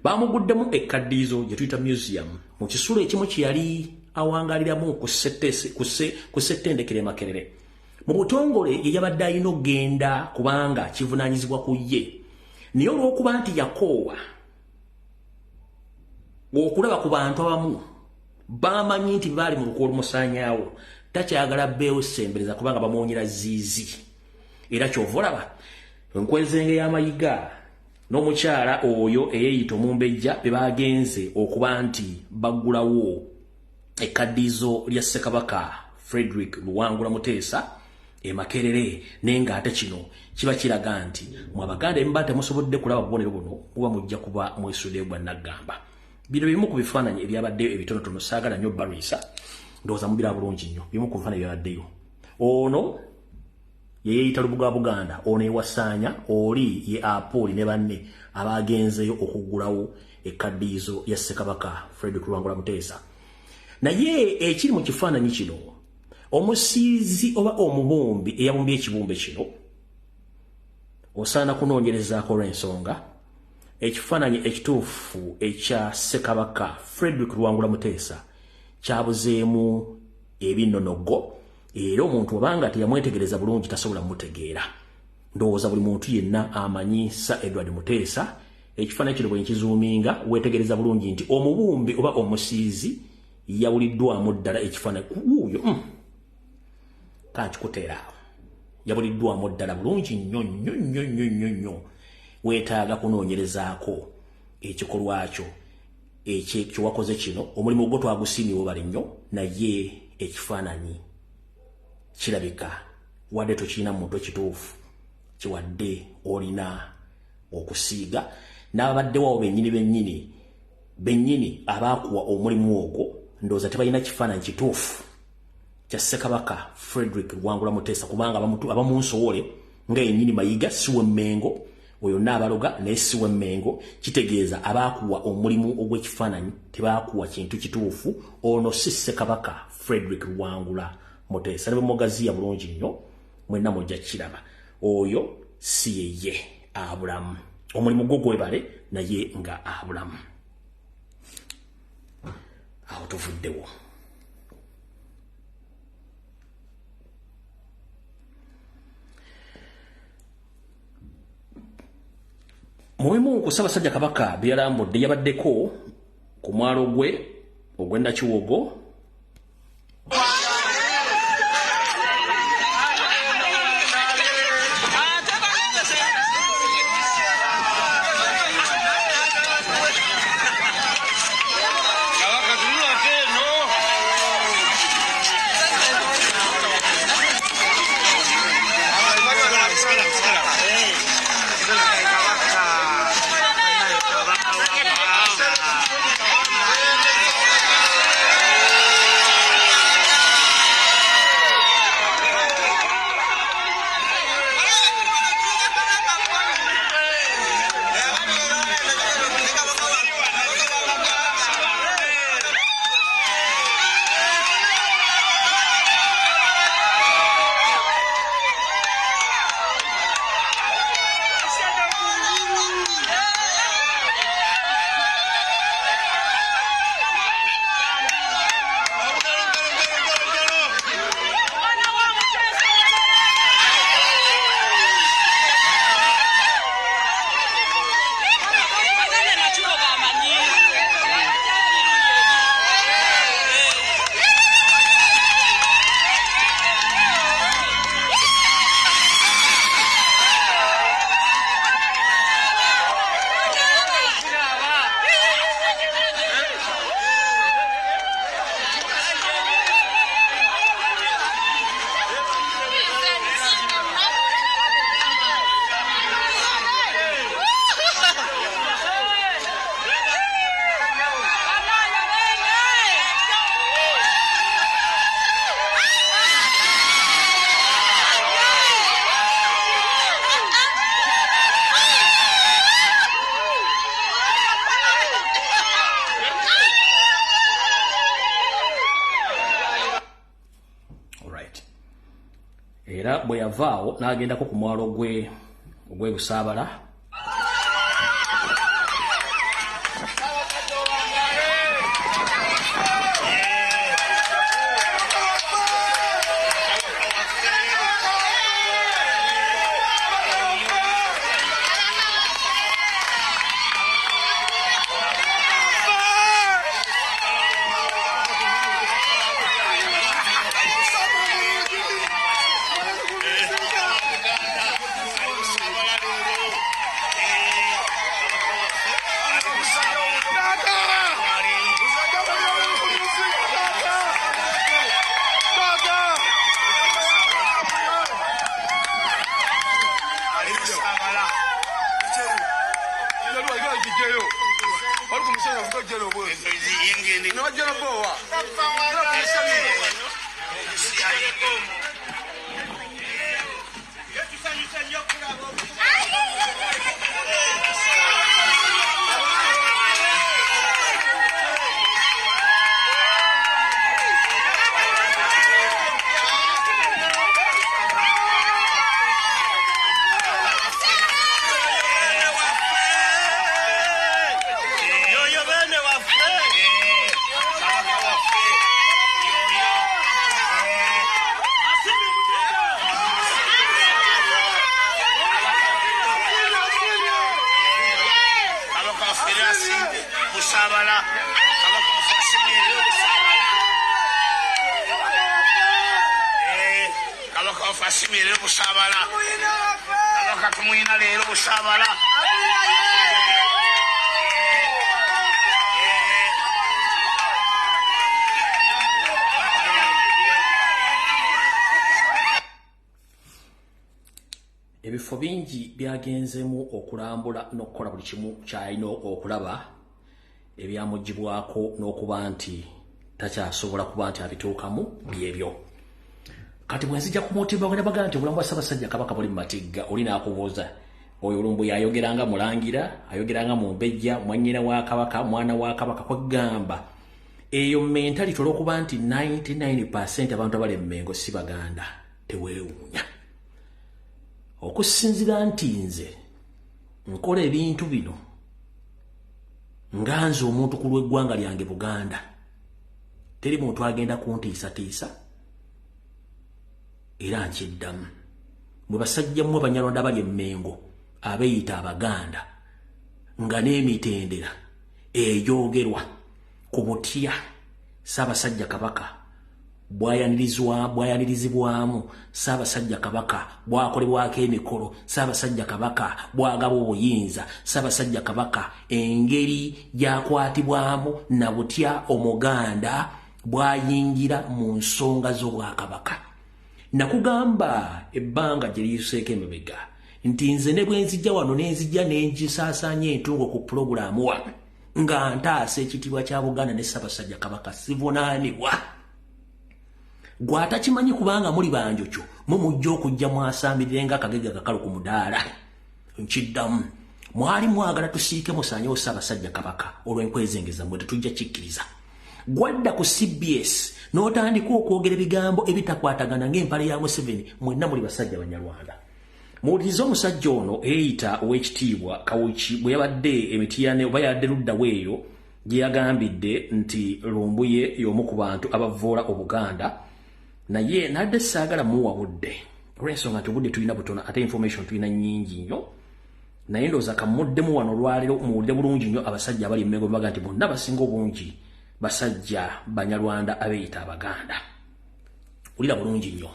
[SPEAKER 1] baamuguddemu ekkaddiizo gye tuyita museum mu kisulo ekimu kye yali awangaliramu ku ssettendekero Makerere mu butongole ye yabadde alina okgenda kubanga kivunaanyizibwa ku ye naye olw'okuba nti yakoowa okulaba ku bantu abamu bamanyi nti baali mu lukoola Okusanyawo takyagala bbeewo sembereza kubanga bamuwonyera ziizi era kyova olaba enkwezenge y'amayiga n'omukyala oyo eyeeyita Omumbejja be bagenze okuba nti baggulawo ekkaddiizo lya Ssekabaka Frederick Luwangula Muteesa Makerere naye ng'ate kino kiba kiraga nti mu Abaganda ebimu temusobodde kulaba bubonero buno muba mujja kuba mwesuddeyo gwa naggamba bino bimu ku bifaananyi ebyabaddeyo ebitonotono saagala nnyo barisa ndowooza mubira bulungi nnyo bimu ku bifaananyi byabaddeyo ono yeeyita Lubuga Buganda ono ewasaanya oli ye Apoli ne banne abagenzeyo okuggulawo ekkaddiizo lya Ssekabaka Frederick Luwangula Muteesa naye ekiri mu kifaananyi kino omusiizi oba omubumbi eyabumbye ekibumbe kino osaana kunoonyerezaako olw'ensonga ekifaananyi ekituufu ekya Ssekabaka Frederick Luwangula Muteesa kyabuzeemu ebinnonogo era omuntu obanga teyamwetegereza bulungi tasobola mutegeera ndowooza buli muntu yenna amanyi Sir Edward Muteesa ekifaananyi kino bwe nkizuuminga weetegereza bulungi nti omubumbi oba omusiizi yawuliddwamu ddala ekifaananyi wuuyo kankikuteera yabuliddwamu ddala bulungi nnyo weetaaga kunoonyerezaako ekikolwa kyo ekyo wakoze kino omulimu gwo twagusiimyewo bali nnyo naye ekifaananyi kirabika wadde tokirina muntu ekituufu kiwadde olina okusiiga n'ababaddewo bennyini abaakuwa omulimu ogwo ndowooza tebalina kifaananyi kituufu kya Ssekabaka Frederick Luwangula Muteesa kubanga abamunsowole nga yennyini mayiga siwe Mmengo oyo Nabaloga n'essiwa Mengo kitegeeza abakuwa omulimu ogw'ekifaananyi tebakuwa kintu kituufu. Ono si Ssekabaka Frederick Wangula Mutesa ne mugaziya bulungi nnyo mwenna mujja kiraba. Oyo si yeye abulamu omulimu gwo gwebale naye nga abulamu. Awo tuvuddewo. Mulimu ku Ssaabasajja Kabaka byalambudde yabaddeko ku mwalo gwe ogwenda Kiwogo. Era bwe yavaawo n'agendako ku mwalo gwe Busaabala. Ebifo bingi byagenzemu okulambula n'okukola buli kimu kyalina okulaba ebyamugibwako n'okuba nti takyasobola kuba nti abituukamu byebyo. Kati bwe nzija ku motiba bagamba nti obulamu bwa Ssaabasajja Kabaka buli mu matigga oli n'akubuuza oyo Lumbuye ayogeranga mulangira ayogeranga mumbejja mwanyina wa kabaka mwana wa kabaka kwagamba eyo mentality olwokuba nti 99% abantu abali Mmengo si Baganda teweewuunya okusinzira nti nze nkola ebintu bino nganze omuntu ku lw'eggwanga lyange Buganda teri muntu agenda kuntiisatiisa era nkiddamu mwe basajja mmwe Banyarwanda bali Mmengo abeeyita Abaganda nga n'emitendera eyogerwa ku butya Ssaabasajja Kabaka bwayanirizibwamu Ssaabasajja Kabaka bwakolebwako emikolo Ssaabasajja Kabaka bwagaba obuyinza Ssaabasajja Kabaka engeri gyakwatibwamu na butya Omuganda bwayingira mu nsonga z'Obwakabaka. Nakugamba ebbanga gye liyuseeko emabega nti nze ne bwe nzijja wano n'enzijja n'engisaasaanya entungo ku pulogulaamu wano nga ntaasa ekitiibwa kya Buganda ne Ssaabasajja Kabaka sivunaanibwa. Gwe atakimanyi kubanga muli banjokyo mujja okujja mwasaambirire ng'akagege akakalu ku mudaala. Nkiddamu mwali mwagala tusiike musaanyewo Ssaabasajja Kabaka olw'enkwezengeza mwe tetujja kikkiriza. Gwadda ku CBS n'otandika okwogera ebigambo ebitakwatagana ng'empale ya Museveni mwenna muli basajja Banyarwanda. Muwulirize omusajja ono eyita ow'ekitiibwa Kawuki bwe yabadde Emityane oba yadde ludda weeyo gye yagambidde nti Lumbuye y'omu ku bantu abavvoola Obuganda naye nadde saagala muwa budde olw'ensonga nti obudde tulina butono ate information tulina nnyingi nnyo naye ndowooza kamuddemu wano olwaleero muwulire bulungi nnyo abasajja abali Mmengo baga nti bonna basinga obungi basajja Banyarwanda abeeyita Abaganda. Wulira bulungi nnyo.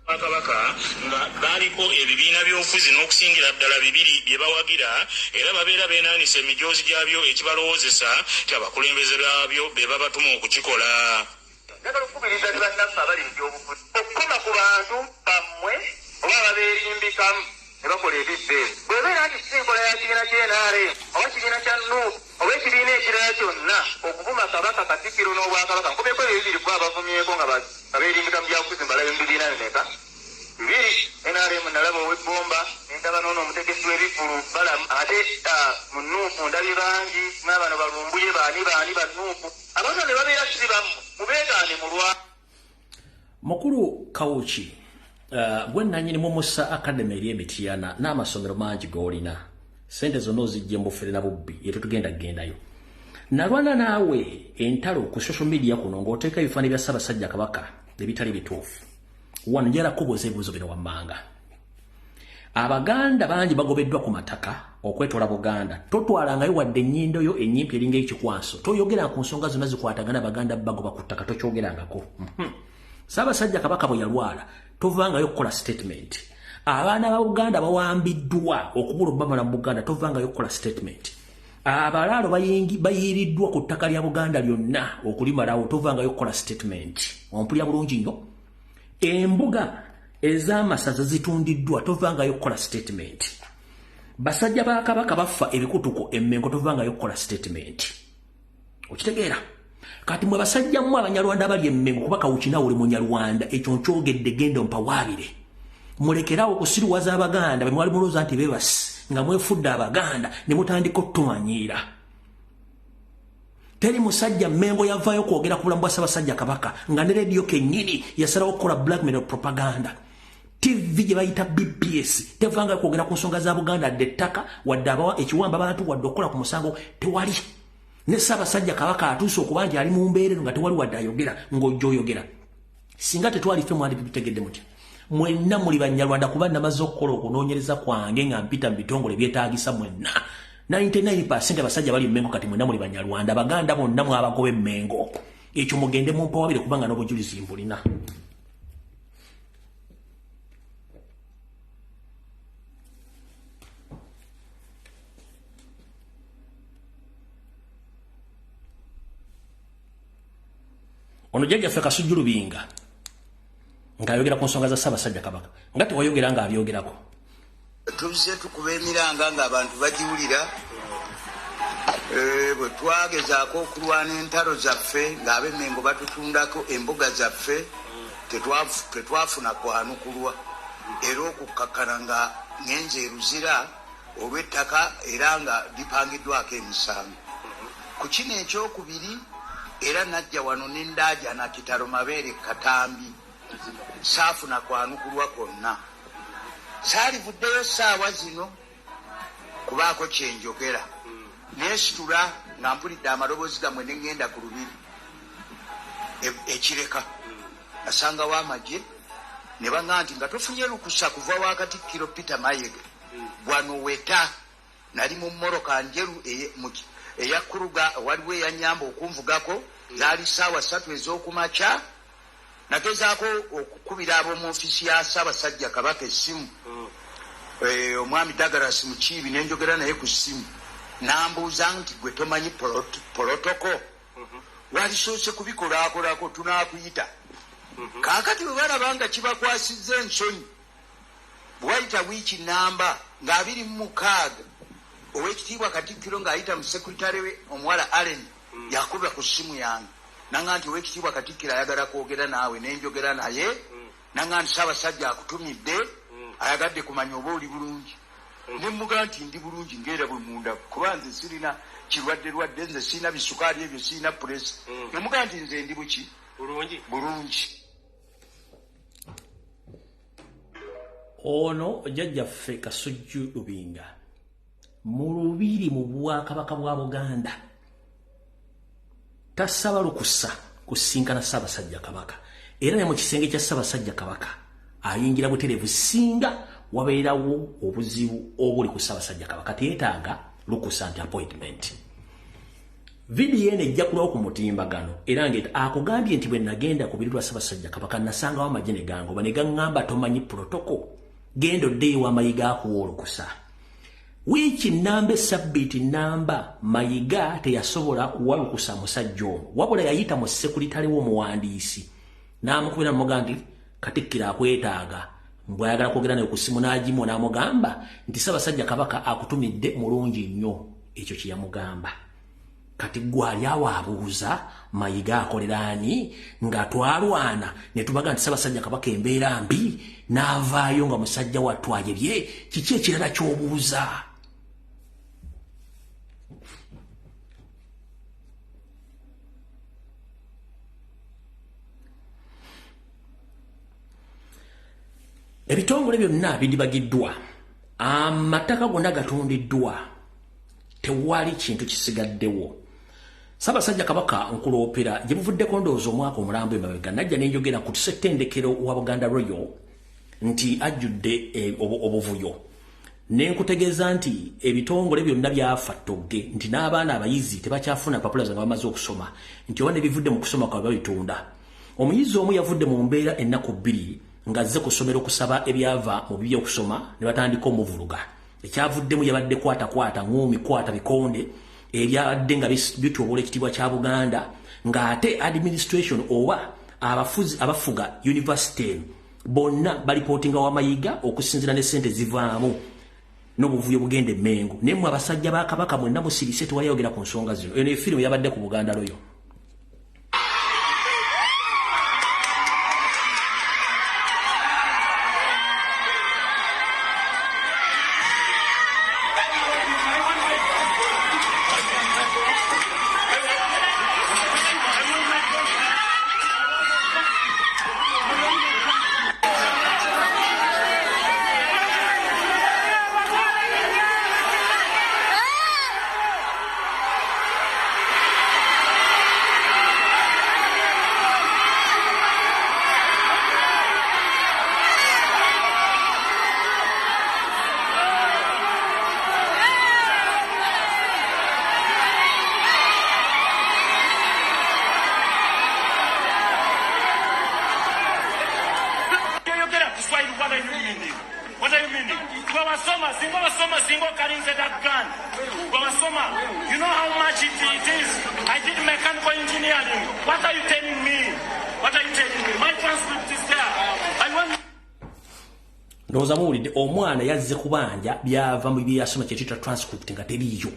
[SPEAKER 4] Kabaka nga baliko ebibiina by'obufuzi n'okusingira ddala bibiri bye bawagira era babeera beenaanisa emijoozi gyabyo ekibalowoozesa ti abakulembeze baabyo be babatuma okukikola. Njagala okukubiriza bannaffe abali mu by'obufuzi okukoma ku bantu bammwe oba ababeerimbikamu ne bakola ebibbe. Bw'ebeera nti si nkola ya kibiina ky'NRM oba kibiina kya NUP oba ekibiina ekirala kyonna okuvuma Kabaka Katikkiro n'Obwakabaka nkubeko ebibiri kuba abavumyeko nga babeerimbika mu byabufuzi mbalabe mu bibiina bimeka. Bibiri NRM nalaba ow'ebbomba nentaba n'ono omutegesi w'ebifulu balamu ate mu NUP ndabye bangi n'abano Balumbuye baani ba NUP abantu ne babeera kiri bammwe mubeegaane mulwa.
[SPEAKER 1] Mukulu Kawuki gwe nannyini mu Musa Academy eri Emityana n'amasomero mangi g'olina sente zonna ozijje mbufere na bubbi yetutugenda kugendayo nalwana naawe entalo ku social media kuno ng'oteeka ebifaananyi bya Ssaabasajja Kabaka ebitali bituufu. Wano njala kubuuza ebibuuzo bino wammanga. Abaganda bangi bagobeddwa ku mataka okwetoola Buganda. Totwalangayo wadde ennyindo yo ennyimpi eringa ekikwaso. Toyogera ku nsonga zonna zikwatagana Baganda bagoba ku ttaka tokyogerangako. Ssaabasajja Kabaka bwe yalwala tovangayo okukola statement. Abaana ba Buganda bawambiddwa okubula obamala mu Buganda tovangayo okukola statement. Abalaalo bayiiriddwa ku ttaka lya Buganda lyonna okulimalawo tovangayo okukola statement. Ompulya bulungi nnyo. Embuga ez'amasaza zitundiddwa tovangayo okukola statement. Basajja ba Kabaka bafa ebikutuko Mmengo tovangayo okukola statement. Okitegeera? Kati mwe basajja mmwe Abanyarwanda abali Mmengo kuba Kawuki nawe oli Munyarwanda ekyo nkyogedde genda mpawaabire. Mulekerawo okusiruwaza Abaganda be mwali mulowooza nti beebasi nga mwefudde Abaganda ne mutandika okutumanyiira. Teri musajja Mmengo yavaayo kwogera ku bulamu bwa Ssaabasajja Kabaka nga ne rediyo kennyini yasalawo okukola blackmail propaganda. TV gye bayita BBS tevanga kwogera ku nsonga za Buganda wadde ettaka wadde abawa ekiwamba abantu wadde okukola ku musango tewali. Ne Ssaabasajja Kabaka atuuse okuba nti ali mu mbeerero nga tewali wadde ayogera ng'ojja oyogera. Singa tetwali ffe mwali bitegedde mutya. Mwenna muli Banyarwanda kuba namaze okukola okunoonyereza kwange nga mpita mu bitongole byetaagisa mwenna. 99% abasajja bali Mmengo kati mwenna muli Banyarwanda. Abaganda bonna mwabagobe Mmengo. Ekyo mugende mumpawabire kubanga n'obujulizi mbulina. Ono jjajjaffe Kasujju Lubinga ng'ayogera ku nsonga za Ssaabasajja Kabaka nga tewayogera ng'abyogerako.
[SPEAKER 8] Tuzze tukuba emiranga ng'abantu bagiwulira bwe twagezaako okulwana entalo zaffe ng'ab'Emmengo batutundako embuga zaffe tetwafuna kwanukulwa era okukakkana nga ngenze eruzira olw'ettaka era nga lipangiddwako emisango. Ku kino ekyokubiri era najja wano n'endaaja na kitalo mabeere Katambi saafuna kwanukulwa kwonna. Saalivuddeyo ssaawa zino kubaako kyenjogera neesitula nga mpulidde amaloboozi gammwe ne ŋŋenda ku lubiri ekireka asangawo amagye ne baŋŋamba nti nga tofunye lukusa kuva wa Katikkiro Peter Mayiga wano weta. Nali mu mmoroka njeru eyakuruga waliwo eyanyamba okunvugako zaali ssaawa 3 ez'okumakya. Nagezaako okukubira ab'omu ofiisi ya Ssaabasajja Kabaka essimu omwami Douglas Mukiibi ne njogera naye ku ssimu n'ambuuza nti gwe tomanyi protoko walisoose kubikolaakolako tunaakuyita. Kaakati bwe balaba nga kibakwasizza ensonyi bwe wayita wiiki namba nga 26 ow'ekitiibwa Katikkiro ng'ayita mu sekuritale we omuwala Allen yakuba ku ssimu yange nanga nti ow'ekitiibwa Katikkiro ayagala kwogera naawe nenjogera naye nanga nti Ssaabasajja akutumidde ayagadde kumanya oba oli bulungi. Ne mmuga nti ndi bulungi ngeera bwe munda kuba nze sirina kirwadde nze sirina bisukaali ebyo sirina puresi. Ne mmuga nti nze ndi buki bulungi.
[SPEAKER 1] Ono jjajjaffe Kasujju Lubinga mu lubiri mu bwakabaka bwa Buganda tasaba lukusa kusinkana Ssaabasajja Kabaka era ne mu kisenge kya Ssaabasajja Kabaka ayingira butereevu singa wabeerawo obuzibu obuli ku Ssaabasajja Kabaka teetaaga lukusa nti appointment. Vidiyo eno ejja kulawo ku mutimbagano era ng'eta akugambye nti bwe nagenda ku biri lwa Ssaabasajja Kabaka nasangawo amagye ne gangoba ne gaŋŋamba tomanyi protoko genda oddeeyo Mayiga akuwa olukusa. Wiiki namba essabbiiti namba Mayiga teyasobola walukusa musajja ono wabula yayita mu sekuritale w'omuwandiisi n'amukubira n'amugamba nti Katikkiro akwetaaga bw'ayagala kwogera naye ku ssimu n'agimu n'amugamba nti Ssaabasajja Kabaka akutumidde mulungi nnyo. Ekyo kye yamugamba. Kati gwe ali awo abuuza Mayiga akolera ani nga twalwana ne tubaga nti Ssaabasajja Kabaka embeera mbi n'avaayo nga musajja wattu ayebye. Kiki ekirala ky'obuuza? Ebitongole byonna bidibagiddwa, amataka gonna gatundiddwa, tewali kintu kisigaddewo. Ssaabasajja Kabaka nkuloopera gye buvuddeko ndowooza omwaka omulambo emabega najja nenjogera ku ssettendekero wa Buganda Royal nti ajjudde obuvuyo. Nenkutegeeza nti ebitongole byonna byafa ttogge nti n'abaana abayizi tebakyafuna papula nga bamaze okusoma nti oba ne bivudde mu kusoma kwa babitunda. Omuyizi omu yavudde mu mbeera ennaku 2 ng'azze ku ssomero kusaba ebyava mu bibye okusoma ne batandika omuvuluga. Ekyavuddemu yabadde kwata ng'omi kwata bikonde ebyabadde nga bitoobola ekitiibwa kya Buganda ng'ate administration oba abafuga university bonna balipootinga wa Mayiga okusinziira ne ssente zivaamu n'obuvuyo bugenda emmengo. Naye mmwe abasajja ba Kabaka mwenna musirise tewayogera ku nsonga zino. Eno efirimu yabadde ku Buganda Royal.
[SPEAKER 4] You know how much it is. I did mechanical engineering. What are you telling me? What are you telling me? My transcript is there. I want.
[SPEAKER 1] Ndowooza muwulidde omwana yazze kubanja byava mu bye yasoma kye tuyita transcript nga teriiyo.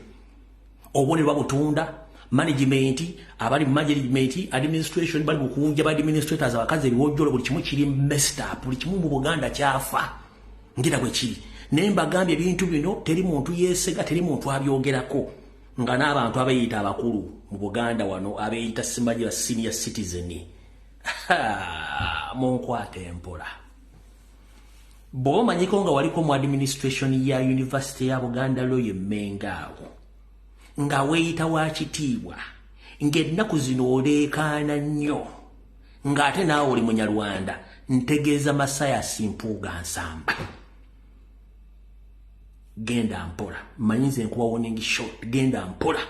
[SPEAKER 1] Obubonero babutunda management abali mu management administration bali bukunja ba administrators abakazi ebiwojjolo buli kimu kiri messed up buli kimu mu Buganda kyafa. ngira bwe kiri naye mbagambye ebintu bino teri muntu yeesega teri muntu abyogerako nga n'abantu abayita abakulu mu Buganda wano abayita simanyi ba senior citizen munkwate empola bw'omanyiko nga waliko mu administration ya University ya Buganda Law Mengaawo nga weeyita wa kitiibwa ng'ennaku zino oleekaana nnyo ng'ate naawe oli munyarwanda ntegeeza Masaya Simpuuga Nsamba genda mpola manyinze nkuba warning shot genda mpola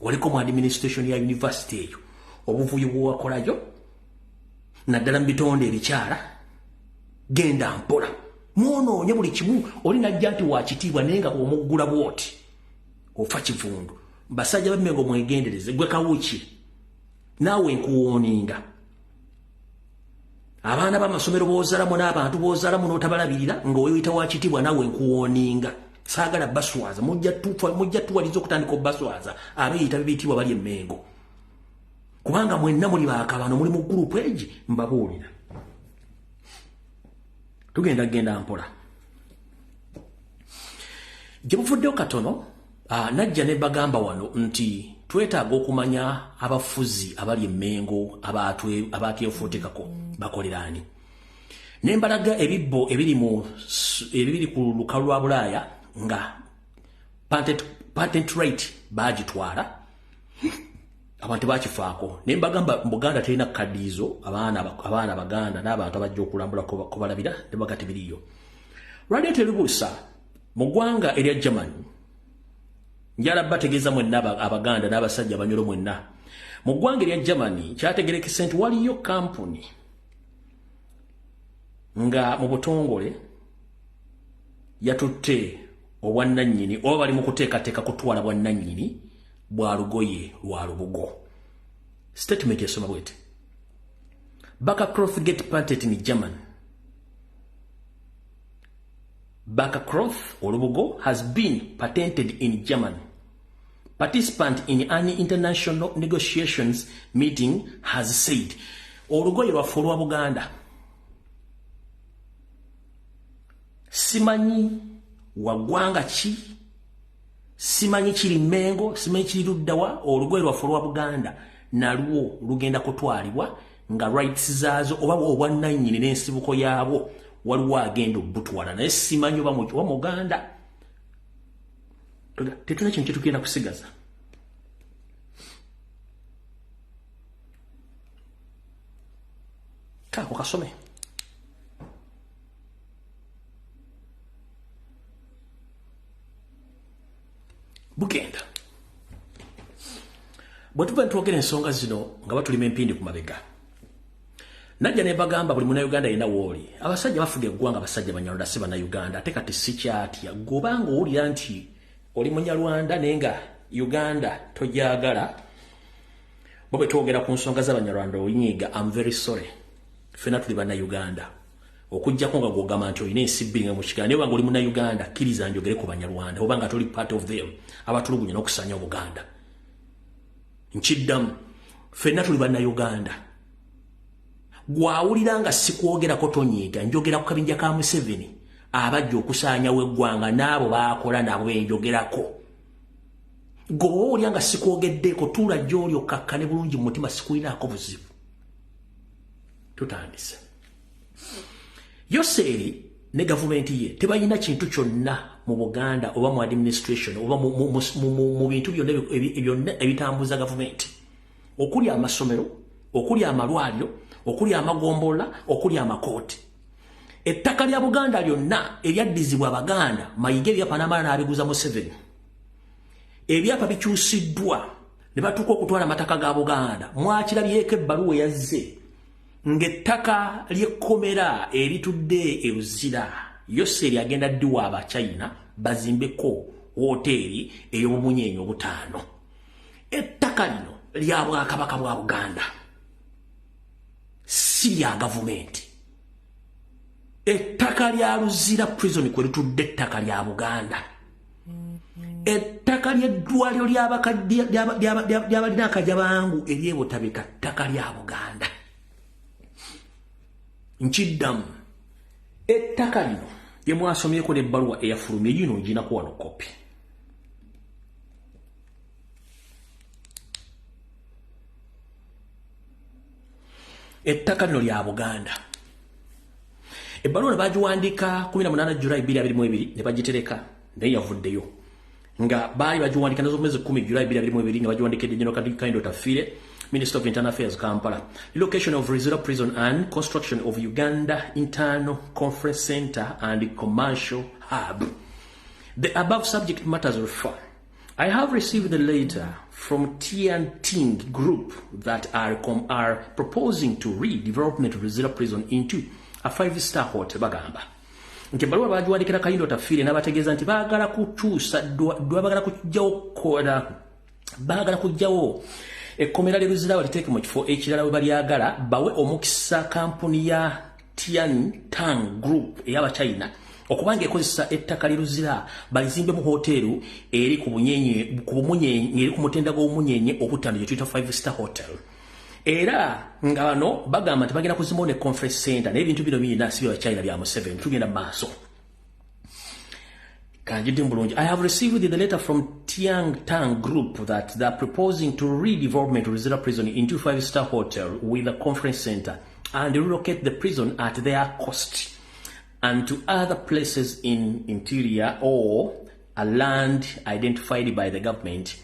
[SPEAKER 1] waliko mu administration ya university eyo obuvuyo bw'owakolayo naddala mu bitonde ebikyala genda mpola mwonoonye buli kimu oli najja nti wakitiibwa naye nga bw'omuggula bw'oti ofa kivundu basajja b'Emmengo mwegendereze gwe kawuki naawe nkuwooninga abaana b'amasomero b'ozaalamu n'abantu b'ozaalamu n'otabalabirira ng'oyita wakitiibwa naawe nkuwooninga saagala baswaza mujja tuwaliza okutandika obbaswaza abeeyita b'ebiyitibwa bali Emmengo kubanga mwenna muli baakabano muli mu gurupu egi mbabuulira tugenda mpola gye buvuddeyo katono najja ne bagamba wano nti twetaaga okumanya abafuzi abali Emmengo abaatyefuutikako bakoleraani ne mbalaga ebibbo ebiri ku lukalu lwa Bulaaya nga patent rate baagitwala abantu bakifaako ne mbagamba mu Buganda terina kadiizo abaana Baganda n'abantu abajja okulambula kubalabira ne bagati biriyo lwali teribulisa mu ggwanga erya Germany njala bategeeza mwenna Abaganda n'abasajja abanyolo mwenna mu ggwanga erya Germany kyategerekese nti waliyo kampuni nga mu butongole yatutte obwannannyini oba bali mu kuteekateeka kutwala bwannannyini bwa lugoye lwa lubugo statement esoma bwete Backercloth get patented in German. Backercloth olubugo has been patented in German. Participant in an international negotiations meeting has said olugoye lwaffe olwa Buganda simanyi wagwanga ki simanyi kiri Mmengo simanyi kiri luddawa olugoye lwaffe olwa Buganda nalwo lugenda kutwalibwa nga rights zaazo oba obwannannyini n'ensibuko yaabwo waliwo agenda obbutwala naye simanyi oba Muganda tetuna kintu kyetugenda kusigaza kako kasome bugenda bwe tuva ntwogera ensonga zino nga batulima empindi ku mabega najja ne bagamba buli munnayuganda yenna wooli abasajja bafuga eggwanga abasajja Banyarwanda si bannayuganda ate kati si kyatya gobanga owulira nti oli Munyarwanda naye nga Uganda tojagala bo bwe twogera ku nsonga z'Abanyarwanda oyinyiga I'm very sorry ffenna tuli bannayuganda okujjako nga gwogamba nti olina ensi bbiri nga mu kigaana naye obanga oli munnayuganda kkiriza njogere ku Banyarwanda obanga toli part of them abatulugunya n'okusanya Obuganda nkiddamu ffenna tuli bannayuganda gwawulira nga sikwogerako tonyiiga njogera ku kabinja ka Museveni abajja okusaanyawo eggwanga n'abo baakola nabo enjogerako gw'owulira nga sikwogeddeeko tuula gy'oli okkakkane bulungi mu mutima sikulinaako buzibu tutandise Yoseri ne gavumenti ye tebalina kintu kyonna mu Buganda oba mu administration oba mu bintu byonna ebitambuza gavumenti okuli amasomero okuli amalwaliro okuli amagombola okuli amakooti ettaka lya Buganda lyonna eryaddizibwa Abaganda mayiga ebyapa n'amala n'abiguza Museveni ebyapa bikyusiddwa ne batuuka okutwala amataka ga Buganda mwakirabyeko ebbaluwa yazze ng'ettaka ly'ekkomera eritudde e Luzira Yoseri agenda ddiwa Abachina bazimbeko woteeri ey'obumunyenye obutaano ettaka lino lya Bwakabaka bwa Buganda si lya gavumenti ettaka lya Luzira prison kwe litudde ettaka lya Buganda ettaka ly'eddwaliro ly'abalina akajabangu eryebotabika ttaka lya Buganda Nchiddamu ettaka lino lye mwasomyeko n'ebbaluwa eyafulumye gino nginaku wano kopi. Ettaka lino lya Buganda. Ebbaluwa ne bagiwandiika 18 Julayi 2022 ne bagitereka naye yavuddeyo nga baali bagiwandiika nazo mwezi 10 Julayi 2022 nga bagiwandiikidde General Kaindo Tafire, Minister of Internal Affairs, Kampala. Relocation of Rizira Prison and construction of Uganda Internal Conference Center and Commercial Hub. The above subject matters refer. I have received a letter from Ting Group that are proposing to redevelopment of Rizira Prison into a 5-star hotel bagamba. Nti baluwa bagiwandikira Kaindo Tafire n'abategeeza nti baagala kukyusa baagala kujjawo ekkomera lye Rizira baliteeke mu kifo ekirala we balyagala bawe omukisa kampuni ya Tang Group ey'Abachina okubanga ekozesa ettaka lye Rizira balizimbe mu hoteelu eri ku bumunyenye eri ku mutenda gw'obumunyenye obutano gye tuyita 5-star hotel. Era nga bano bagamba nti bagenda kuzimba ne conference center n'ebintu bino byonna si by'Abachina bya Museveni tugenda maaso. I have received the letter from Tang Group that they are proposing to redevelopment of Rizira Prison into a 5-star hotel with a conference center and relocate the prison at their cost and to other places in interior or a land identified by the government.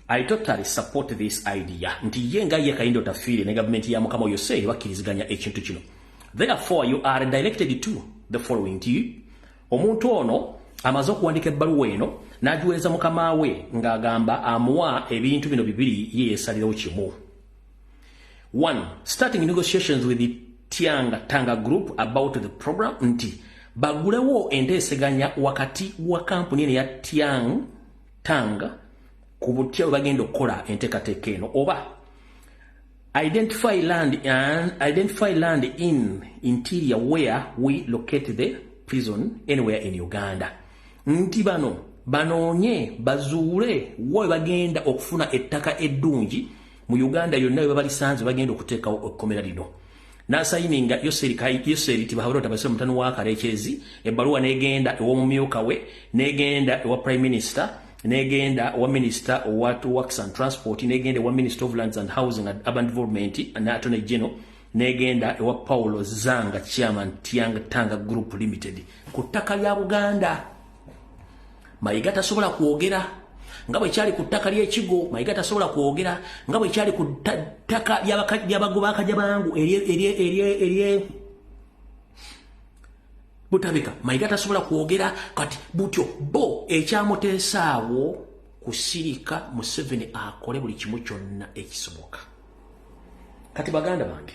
[SPEAKER 1] I totally support this idea. Nti yenga ye Kaindo Tafire ne government ya Mukama Yose bakiriziganya ekintu kino. Therefore you are directed to the following to you. Omuntu ono amaze okuwandika ebbaluwa eno n'agiweereza mukama we ng'agamba amuwa ebintu bino bibiri ye yeesalirawo kimu. 1. Starting negotiations with the Tanga Group about the program nti bagulewo enteeseganya wakati wa kampuni eno ya Tanga ku butya bwe bagenda okukola enteekateeka eno oba identify land in interior where we locate the prison anywhere in Uganda. Nti bano banoonye bazuule wo bagenda okufuna ettaka eddungi mu Uganda yonna we balisanze bagenda okuteekawo ekkomera lino. N'asayininga Yoseri Tibahabura Tabase mutano wa Kalekyezi ebbaluwa n'egenda ew'omumyuka we n'egenda ewa Prime Minister n'egenda ewa Minister owa Works and Transport n'egenda ewa Minister of Lands and Housing and Urban Development and Attorney General n'egenda ewa Paulo Zanga Chairman Tanga Group Limited ku ttaka lya Buganda. Mayiga tasobola kwogera nga bwe kyali ku ttaka ly'ekigo, Mayiga tasobola kwogera nga bwe kyali ku ttaka ly'abagoba akajabangu erye Butabika. Mayiga tasobola kwogera kati butyo bo ekyamuteesaawo kusirika Museveni akole buli kimu kyonna ekisoboka. Kati baganda bange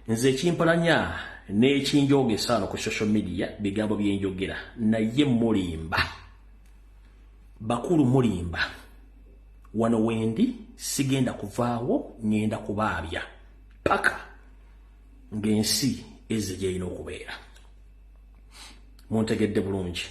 [SPEAKER 1] nze ekimpalanya n'ekinjogesa no ku social media bigambo byenjogera naye mulimba bakulu mulimba wano wendi sigenda kuvaawo ngenda kubaabya paka ng'ensi eze gy'erina okubeera. Muntegedde bulungi.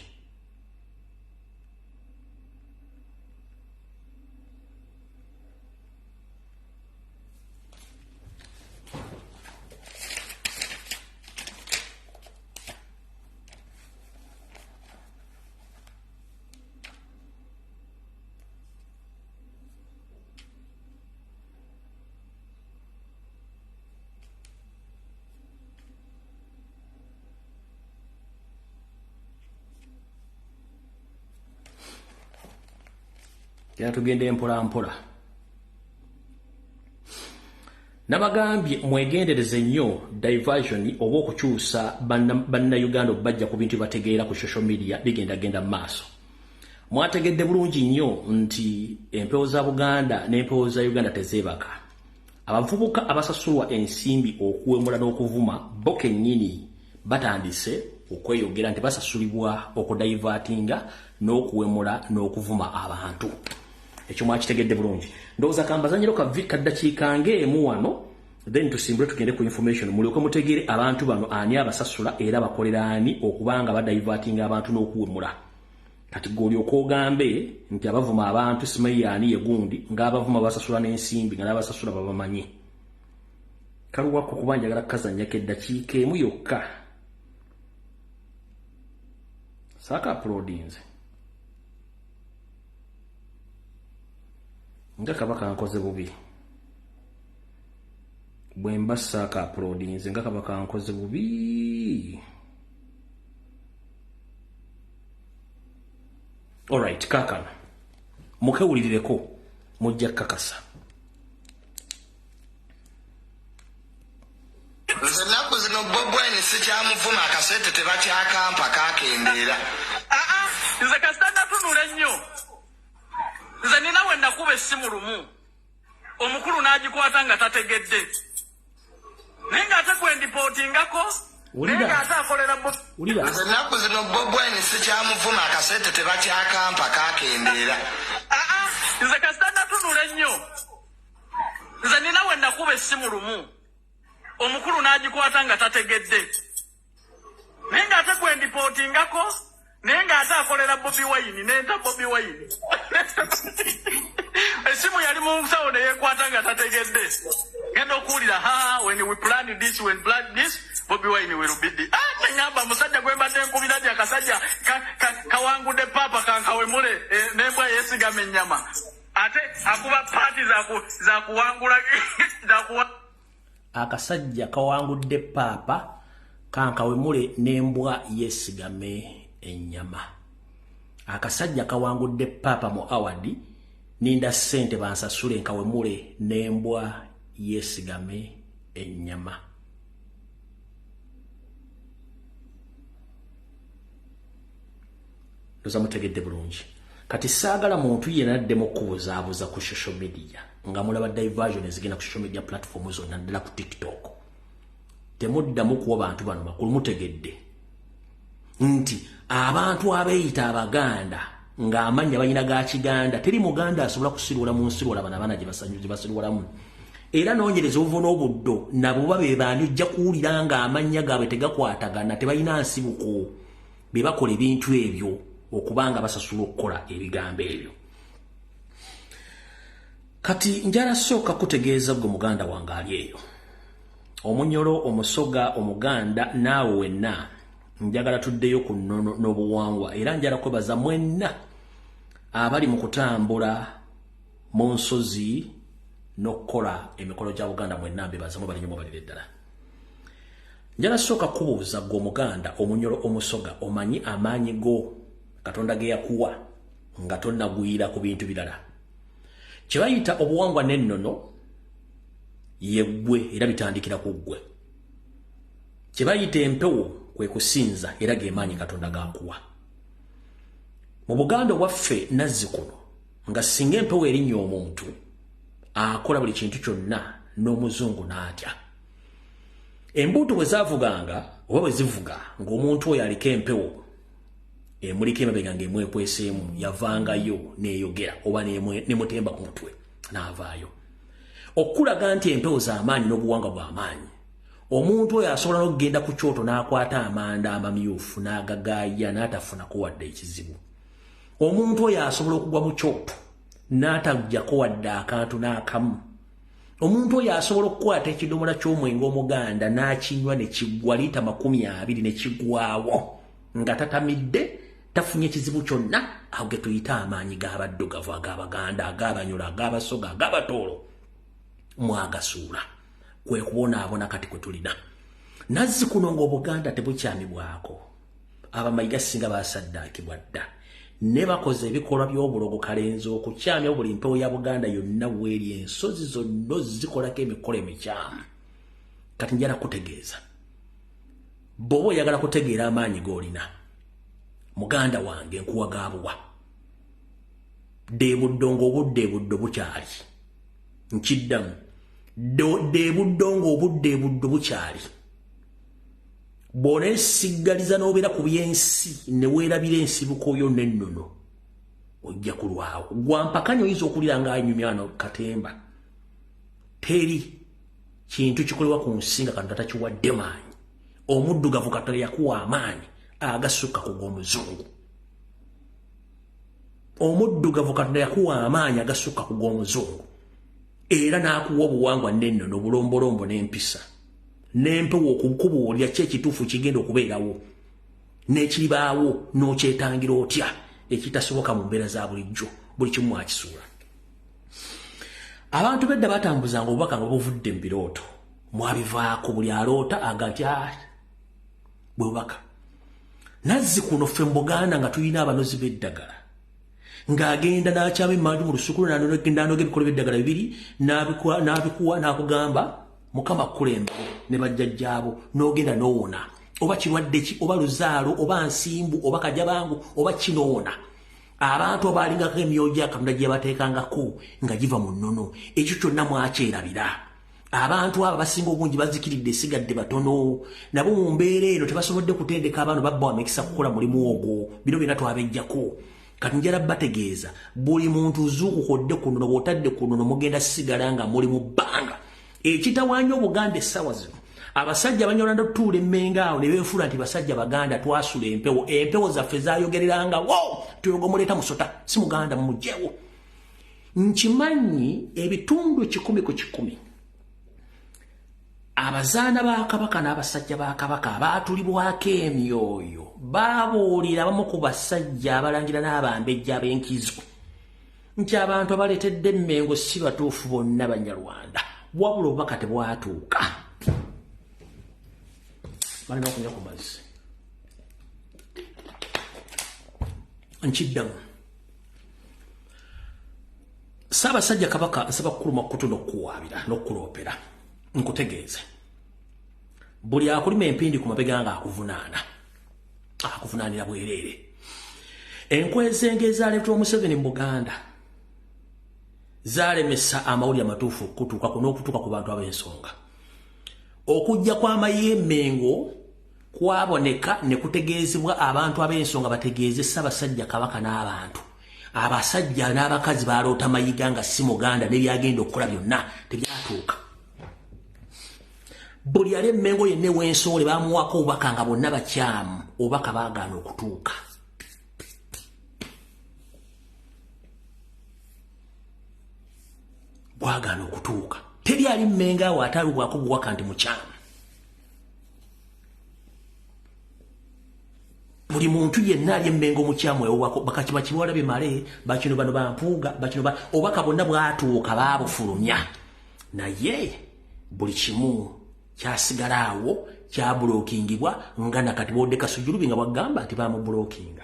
[SPEAKER 1] Tugende mpola mpola. Nabagambye mwegendereze nnyo diversion oba okukyusa banna Uganda bajja ku bintu bategeera ku social media bigenda maaso. Mwategedde bulungi nnyo nti empewo za Buganda n'empewo za Uganda tezeebaka. Abavubuka abasasulwa ensimbi okuwemula n'okuvuma bo kennyini batandise okweyogera nti basasulibwa okudivertinga n'okuwemula n'okuvuma abantu. Ekyo mwakitegedde bulungi. Ndowooza kambazanyiro ka ddakiika ng'emu wano then tusimbule tugende ku information mulyoke mutegeere abantu bano ani abasasula era bakolera ani okubanga badivertinga abantu n'okuwemula. Kati gw'olyoka ogambe nti abavuma abantu simanyi ani ye gundi ng'abavuma basasula n'ensimbi nga n'abasasula babamanyi. kaluwako kuba njagala kazanyako eddakiika emu yokka saaka uploadinze nga kabaka nkoze bubi bwe mba saaka uploadinze nga kabaka nkoze bubi. Alright, kaakano mukewulirireko mujja kakasa.
[SPEAKER 9] Nze nnaku zino Bobwine sikyamuvuma akasente tebakyakampa kakendeera.
[SPEAKER 10] Nze kasita natunula nnyo. Nze nina we nakuba essimu lumu. Omukulu n'agikwata nga tategedde. Naye ng'ate kwendipootingako. Naye ng'ate akolera
[SPEAKER 9] Nze nnaku zino Bobwine sikyamuvuma akasente tebakyakampa kakendeera.
[SPEAKER 10] Nze kasita natunula nnyo. Nze nina we nakuba essimu lumu. Omukulu n'agikwata nga tategedde. Naye ng'ate kwendipootingako. Naye ng'ate akolera Bobi Wine n'enta Bobi Wine. Essimu yali mu nsawo ne yeekwata nga tategedde. Genda okuwulira when we plan this, Bobi Wine will be the teŋŋamba musajja gwe mbadde nkubira ddi akasajja kawangudde papa kankawemule n'embwa yeesigama ennyama. Ate akuba paati za kuwangula
[SPEAKER 1] akasajja kawangudde papa kankawemule n'embwa yeesigame ennyama. Akasajja kawangudde papa mu awadi ninda ssente bansasule nkawemule n'embwa yeesigame ennyama. Ndoza mutegedde bulungi. Kati saagala muntu yenna addemu okubuzaabuza ku social media nga mulaba diversion ezigenda ku social media platform zonna ddala ku TikTok. Temuddamu kuwa bantu bano makulu mutegedde nti abantu abeeyita Abaganda ng'amanya balina ga Kiganda teri Muganda asobola kusirula mu nsirula bana abaana gye basirulamu. Era noonyereza obuvo n'obuddo nabo babe baani ojja kuwulira ng'amanya gaabwe tegakwatagana tebalina nsibuko be bakola ebintu ebyo okubanga basasula okukola ebigambo ebyo. Kati njala sooka kutegeeza gwe muganda wange ali eyo omunyolo omusoga omuganda naawe wenna njagala tuddeyo ku nnono n'obuwangwa era njala kwebaza mwenna abali mu kutambula mu nsozi n'okukola emikolo gya Buganda mwenna mbebazamu bali nnyo mubalire ddala. Njala sooka kubuuza gwe omuganda omunyolo omusoga omanyi amaanyi go Katonda ge yakuwa nga tonnagwira ku bintu birala. Kye bayita obuwangwa n'ennono ye ggwe era bitandikira ku ggwe. Kye bayita empewo kwe kusinza era ge maanyi Katonda g'akuwa. Mu Buganda waffe nazzikuno nga singa empewo erinnya omuntu akola buli kintu kyonna n'omuzungu n'atya. Embuutu bwe zaavuganga oba bwe zivuga ng'omuntu oyo aliko empewo emuliko emabega ng'emwekweseemu yavangayo n'eyogera oba n'emutemba ku mutwe n'avaayo. Okulaga nti empewo z'amaanyi n'obuwangwa bw'amaanyi. Omuntu oyo asobola n'okugenda ku kyoto n'akwata amanda amamyufu n'agagaaya n'atafunako wadde ekizibu. Omuntu oyo asobola okugwa mu kyoto n'ataggyako wadde akantu n'akamu. Omuntu oyo asobola okukwata ekidomola ky'omwenge omuganda n'akinywa ne kiggwa liita 20 ne kiggwawo nga tatamidde tafunye ekizibu kyonna. Awo ge tuyita amaanyi g'abaddugavu ag'Abaganda ag'Abanyolo ag'Abasoga ag'Abatoolo mwagasuula kwe kubonaabona kati kwe tulina. Nazzikuno ng'Obuganda tebukyamibwako abamayiga singa baasaddaakibwa dda ne bakoze ebikolwa by'obulogo kalenzi okukyamya buli mpewo ya Buganda yonna bw'eri ensozi zonna zikolako emikolo emikyamu. Kati njala kutegeeza bw'oba oyagala kutegeera amaanyi g'olina muganda wange nkuwa gaabuwa deebuddo ng'obudde buddo bukyali nkiddamu deebuddo ng'obudde buddo bukyali. Bw'oneesiggaliza n'obeera ku by'ensi ne weerabira ensibuko yo n'ennono ojja kulwawo. Gwampakanya oyinza okulira ng'anyumyano katemba. Teri kintu kikolebwa ku nsi nga Katonda takiwadde maanyi. Omuddugavu Katonda yakuwa amaanyi agasukka ku g'omuzungu. Omuddugavu Katonda yakuwa amaanyi agasukka ku g'omuzungu. era n'akuwa obuwangwa n'ennono obulombolombo n'empisa n'empewo okukubuulira ki ekituufu kigenda okubeerawo n'ekiribaawo n'okyetangira otya ekitasoboka mu mbeera za bulijjo buli kimu akisuula. Abantu bedda batambuzanga obubaka nga buvudde mu birooto mwabivaako buli aloota agantya bwe bubaka. Nazzikuno ffe mu Buganda nga tulina abanozi b'eddagala ng'agenda n'akyama emmanju mu lusuku n'agenda anoga ebikolo by'eddagala bibiri n'abikuwa n'akugamba Mukama kulembawo ne bajjajjaabo n'ogenda n'owona oba kirwadde ki oba luzaalo oba nsimbu oba kajabangu oba kinoona. Abantu abalingako emyoyo gya Katonda gye bateekangako nga giva mu nnono ekyo kyonna mwakyerabira. Abantu abo basinga obungi bazikiridde esigadde batono nabo mu mbeera eno tebasobodde kutendeka abantu babba wamekisa kukola mulimu ogwo. Bino byonna twabejjako kati njala bategeeza buli muntu zuukukodde ku nnono bw'otadde ku nnono mugenda sigala nga muli mu bbanga. Ekitawaanya Obuganda essaawa zino abasajja banyolanda otutuula emmenga awo ne beefuula nti basajja Baganda twasula empewo. Empewo zaffe zaayogereranga wo tuyogomuleeta musota si Muganda mumugjewo. Nkimanyi ebitundu 100 ku 100 abazaana ba Kabaka n'abasajja ba Kabaka abaatulibwako emyoyo baabuulira abamu ku basajja abalangira n'abambejja ab'enkizo nti abantu abaleetedde Emmengo si batuufu bonna Banyarwanda wabula obubaka tebwatuuka. Balina okunywa ku mazzi. Nkiddamu Ssaabasajja Kabaka nsaba kukuluma kutu n'okuwaabira n'okuloopera nkutegeeze buli akulima empindi ku mabega nga akuvunaanira bwereere. Enkwezenge ezaaleetwa Museveni mu Buganda zaalemesa amawulire amatuufu n'okutuuka ku bantu ab'ensonga. Okujja kw'amayi Emmengo kwaboneka ne kutegeezebwa abantu ab'ensonga bategeeze Ssaabasajja Kabaka n'abantu. Abasajja n'abakazi baloota mayiga nga si Muganda n'ebyagenda okukola byonna tebyatuuka. Buli yali Emmengo yenna ew'ensoole baamuwako obubaka nga bonna bakyamu obubaka baagaana okutuuka. Bwagaana okutuuka. Teri ali Mmengo awo atalubwako bubaka nti mukyamu. Buli muntu yenna ali Emmengo mukyamu ewako bakakiba kiwala bimale bakino bano bampuuga bakino obubaka bonna bwatuuka baabufulumya. Naye buli kimu kyasigala awo kyabulookingibwa nga nakati bodde Kasujjulubi nga bagamba nti baamubulookinga.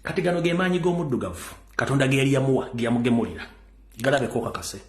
[SPEAKER 1] Kati gano ge maanyi g'omuddugavu Katonda ge yali yamuwa ge yamugemulira galabeko kakase.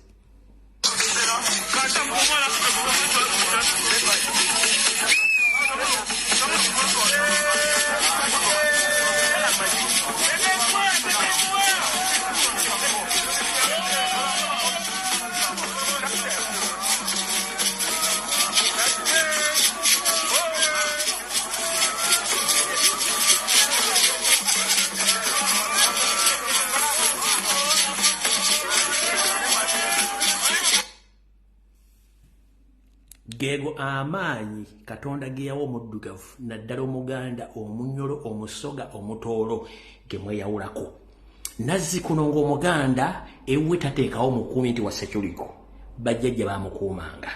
[SPEAKER 1] Gego amaanyi Katonda ge yawa omuddugavu naddala Omuganda omunyolo omusoga omutoolo ge mweyawulako. Nazzikuno ng'Omuganda ewwe tateekawo mukuumi nti wa Ssekyuliko bajjajja baamukuumanga.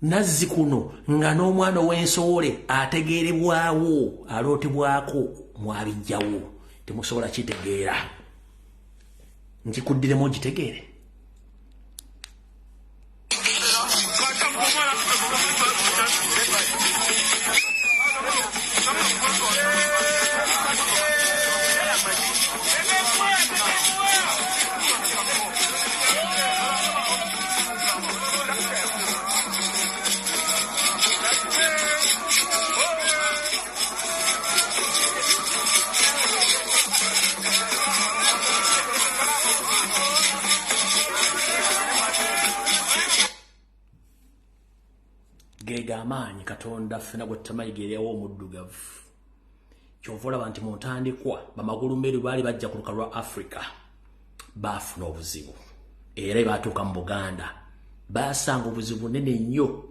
[SPEAKER 1] Nazzikuno nga n'omwana ow'ensoole ategeerebwawo alootebwako mwabijjawo temusobola kitegeera. Nkikuddiremu ogitegeere. Amaanyi Katonda ffena gwe tamayigeeryawo omuddugavu. Kyova olaba nti mu ntandikwa bamagulu mmeru baali bajja ku lukalu lwa Africa baafuna obuzibu era baatuuka mu Buganda baasanga obuzibu nene nnyo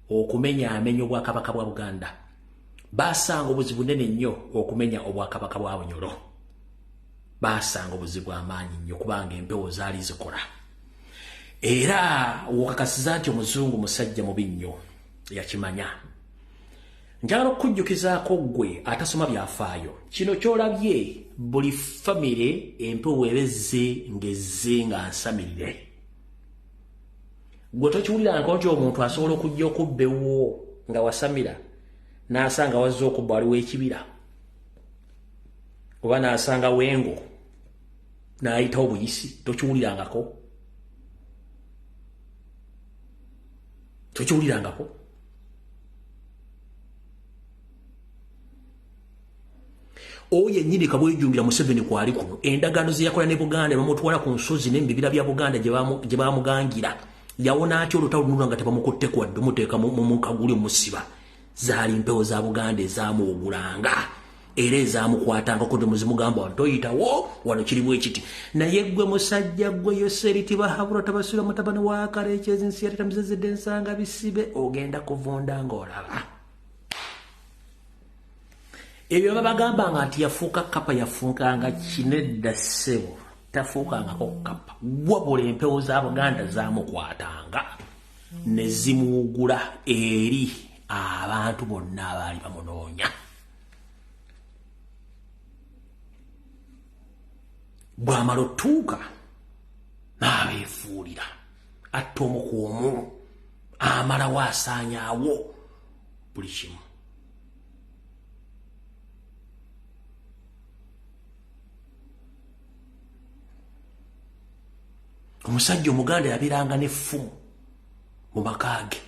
[SPEAKER 1] okumenya amenya obwakabaka bwa Buganda. Baasanga obuzibu nene nnyo okumenya obwakabaka bwa Bunyoro. basanga obuzibu amaanyi nnyo kubanga empewo zaali zikola. Era wakakasiza nti omuzungu musajja mubi nnyo yakimanya. Njagala okujjukizaako gwe atasoma byafaayo. Kino kyolabye buli famire empewo ebezze ngezze nga nsamirire. Gwe tokiwuliranga nti omuntu asobola okujja okubbewo nga wasamira n'asanga wazze okubba waliwo ekibira oba n'asanga wengo n'ayitawo buyisi. Tokiwulirangako? Tokiwulirangako? Oye nyini kabwejungira Museveni kwali kuno endagaano ze yakola ne Buganda bamutwala ku nsozi n'embibira bya Buganda gye bamugangira yawona atyo olutalo lunga tebamukutte kwadde muteeka mu kaguli musiba. Zaali mpewo za Buganda ezaamuwugulanga era ezaamukwatanga ko temuzimugamba ntoyitawo wano kirimu ekiti. Naye gwe musajja gwe yoseriti bahabula tabasula mutabani wa kale ekyezinsi yali tamuzezedde ensanga bisibe ogenda kuvunda ng'olaba. Ebyo babagambanga nti yafuuka kapa yafuukanga kinedda ssebo tafuukangako kapa. Wabula empewo za Buganda zaamukwatanga ne zimuwugula eri abantu bonna abaali bamunoonya. Bw'amala otuuka n'abeefuulira atta omu ku omu amalawo asaanyaawo buli kimu. Omusajja Omuganda yabeeranga n'effumu mu maka ge,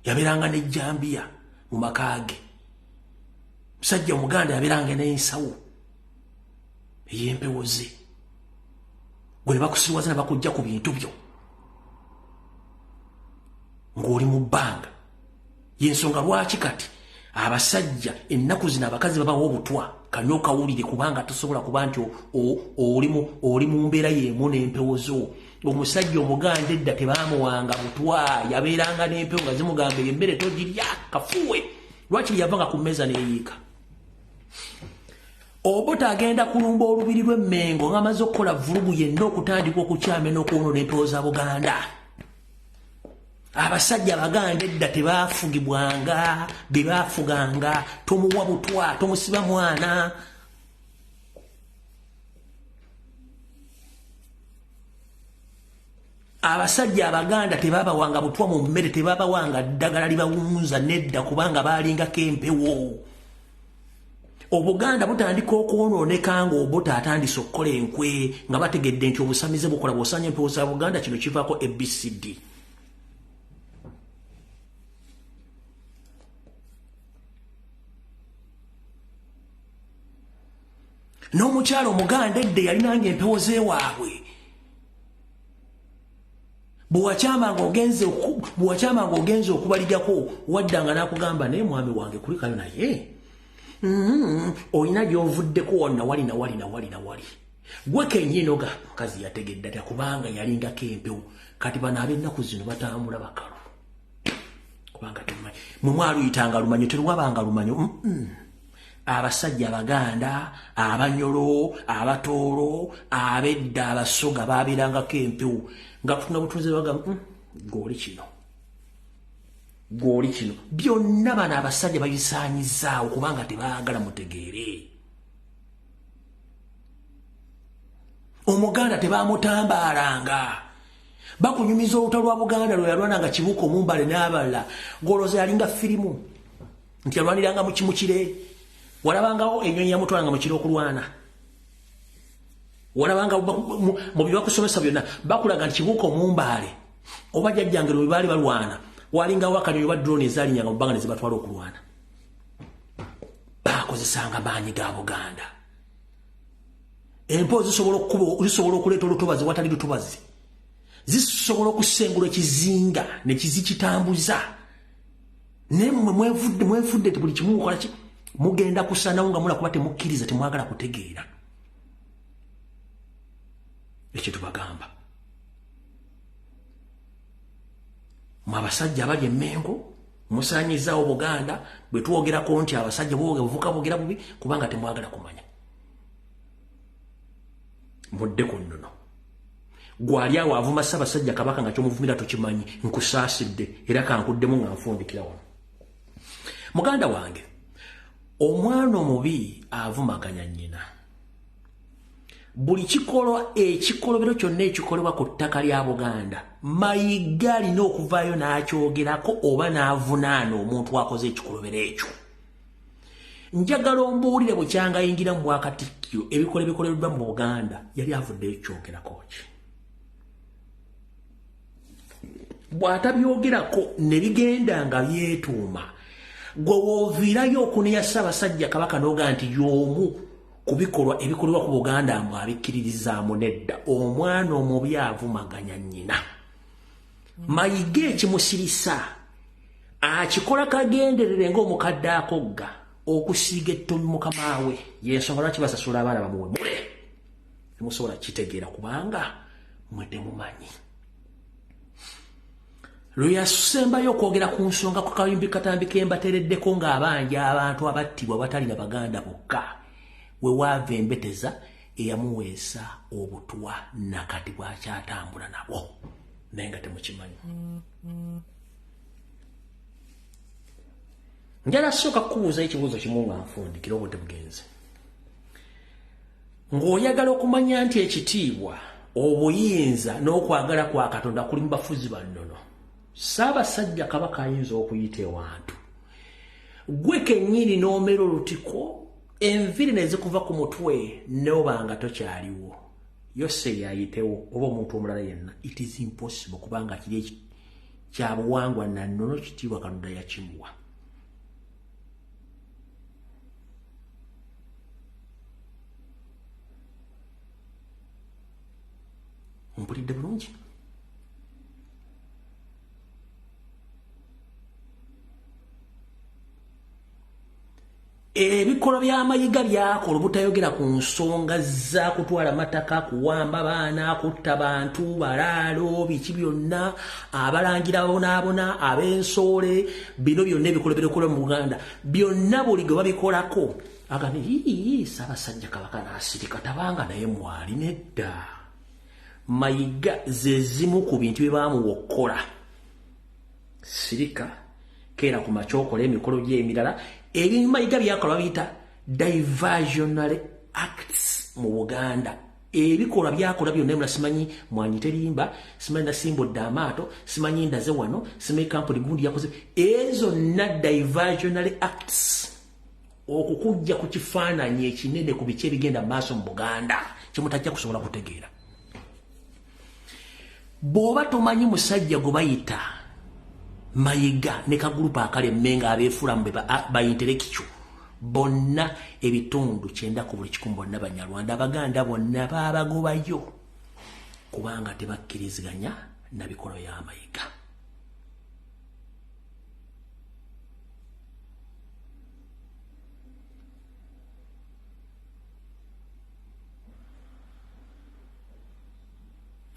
[SPEAKER 1] yabeeranga n'ejjambiya mu maka ge. Omusajja Omuganda yabeeranga n'ensawo ey'empewo ze. Gwe ne bakusirwaza ne bakujja ku bintu byo ng'oli mu bbanga. Y'ensonga lwaki kati abasajja ennaku zino abakazi babawa obutwa kanyo kawulire kubanga tosobola kuba nti oli mu mbeera y'emu n'empewo zo. Omusajja Omuganda edda tebaamuwanga butwa yabeeranga n'empewo nga zimugamba emmere togirya kafuwe. Lwaki yavanga ku mmeeza n'eyiika? Obota agenda kulumba olubiri lw'Emmengo ng'amaze okukola vulugu yenna okutandika okukyama n'okwonoona empewo za Buganda. Abasajja Abaganda edda tebaafugibwanga be baafuganga. Tomuwa butwa, tomusiba mwana. Abasajja Abaganda tebabawanga butwa mu mmere, tebabawanga ddagala libawunza nedda kubanga baalingako empewo. Obuganda butandika okwonooneka ng'obota atandise okukola enkwe nga bategedde nti obusamize bukola bw'osanya empewo za Buganda. Kino kivaako ABCD. N'omukyalo Omuganda edda yalinanga empewo z'ewaabwe. Bw'wakyamanga ogenze okubaligako waddanga n'akugamba naye mwami wange kulikayo naye olina gy'ovuddeko wonna wali. Gwe kenyinoga mukazi yategedde atya kubanga yalingako empewo. Kati bano ab'ennaku zino batambula bakalu kubanga temumanyi. Mwe mwaluyitanga lumanyo teruwabanga lumanyo. Abasajja Abaganda, Abanyolo, Abatoolo, abedda Abasoga baabeerangako empewo nga tufuna butuuze baga gwoli kino. Byonna bano abasajja babisaanyizaawo kubanga tebaagala mutegeere. Omuganda tebaamutambaalanga. Bakunyumiza olutalo lwa Buganda lwe yalwananga Kibuuka Omumbale n'abalala. Golooza yalinga firimu nti yalwaniranga mu kimukire. Walabangawo ennyonyi yamutwalanga mu kiro okulwana. Walabanga mu bye bakusomesa byonna bakulaga nti Kibuuka Omumbale oba jjajjange bwe baali balwana walingawo akanyonyi oba drone ezaalinyanga mu bbanga ne zibatwala okulwana. Bakozesanga maanyi ga Buganda. Empewo zisobola okuleeta olutobazi watali lutobazi. Zisobola okusengula ekizinga ne kizikitambuza. Ne mwevudde buli kimu mukola ki mugenda kusanawo nga mula kuba temukkiriza temwagala kutegeera ekyo tubagamba. Mu abasajja abali Emmengo musaanyizaawo Buganda bwe twogerako nti abasajja buvuka bwogera bubi kubanga temwagala kumanya. mudde ku nnono gwali awo avuma Ssaabasajja Kabaka nga kyomuvumira tokimanyi nkusaasidde era kankuddemu nga nfundikira wano. Muganda wange, omwana omubi avumaganya nnyina. Buli ekikolobero kyonna ekikolebwa ku ttaka lya Buganda, Mayiga alina okuvaayo n'akyogerako oba n'avunaana omuntu akoze ekikolobero ekyo. Njagala ombuulire bukyanga ayingira mu Bwakatikkiro ebikoleddwa mu Buganda yali avuddeyo ekyogerako ki. Bw'atabyogerako ne bigenda nga byetuuma, gwe wooviirayo okuneya Ssaabasajja Kabaka n'oga nti y'omu ku bikolwa ebikolebwa ku Buganda mbu abikkiririzaamu nedda. Omwana omubi avumaganya nnyina. Mayiga ekimusirisa akikola kagenderere ng'omukadde akogga okusiiga ettobi mukama we, y'ensonga lwaki basasula abaana bamuwemule. Temusobola kitegeera kubanga mwe temumanyi. Lwe yasembayo okwogera ku nsonga ku kayimbi katambi ke mbatereddeko ng'abanja abantu abattibwa batali na Baganda bokka, we waava embeteza eyamuweesa obutwa nakati bw'akyatambula nabo naye nga temukimanyi. Njala sooka kubuuza ekibuuzo kimu nga nfundikira obudde bugenze. Ng'oyagala okumanya nti ekitiibwa, obuyinza n'okwagala kwa Katonda kuli mu bafuzi bannono, Ssaabasajja Kabaka ayinza okuyita ewantu. Gwe kennyini n'omera olutiko, enviri ne zikuva ku mutwe n'oba nga tokyaliwo. Yose yayitewo oba omuntu omulala yenna. It is impossible kubanga kiri kya buwangwa na nnono kitiibwa Katonda yakimuwa. Mpulidde bulungi? Ebikola bya Mayiga byakola obutayogera ku nsonga za kutwala mataka, kuwamba baana, kutta bantu, balaalo, biki byonna, abalangira abonaabona, ab'ensoole, bino byonna ebikola bikola mu Buganda. Byonna buli gwe babikolako agani Ssaabasajja Kabaka n'asirika tabanga naye mwali nedda. Mayiga ze zimu ku bintu bye baamuwa okukola. Sirika, keera ku makyokola emikolo gy'emirala. Ebintu Mayiga byakola biyita diversionary acts mu Buganda. Ebikola byakola byonna emula simanyi Mwanyi Terimba, simanyi Nasimbodde amaato, simanyi Ndaze wano, simanyi Kampuni gundi yakoze. Ezo na diversionary acts okukujja ku kifaananyi ekinene ku biki ebigenda maaso mu Buganda kyemutajja kusobola kutegeera. Bw'oba tomanyi musajja gwe bayita Mayiga ne kagurupa akalemmenga abeefulamu ba intellectual bonna ebitundu 9 ku buli 10 bonna Banyarwanda, Abaganda bonna baabagobayo kubanga tebakkiriziganya na bikolo ya Mayiga.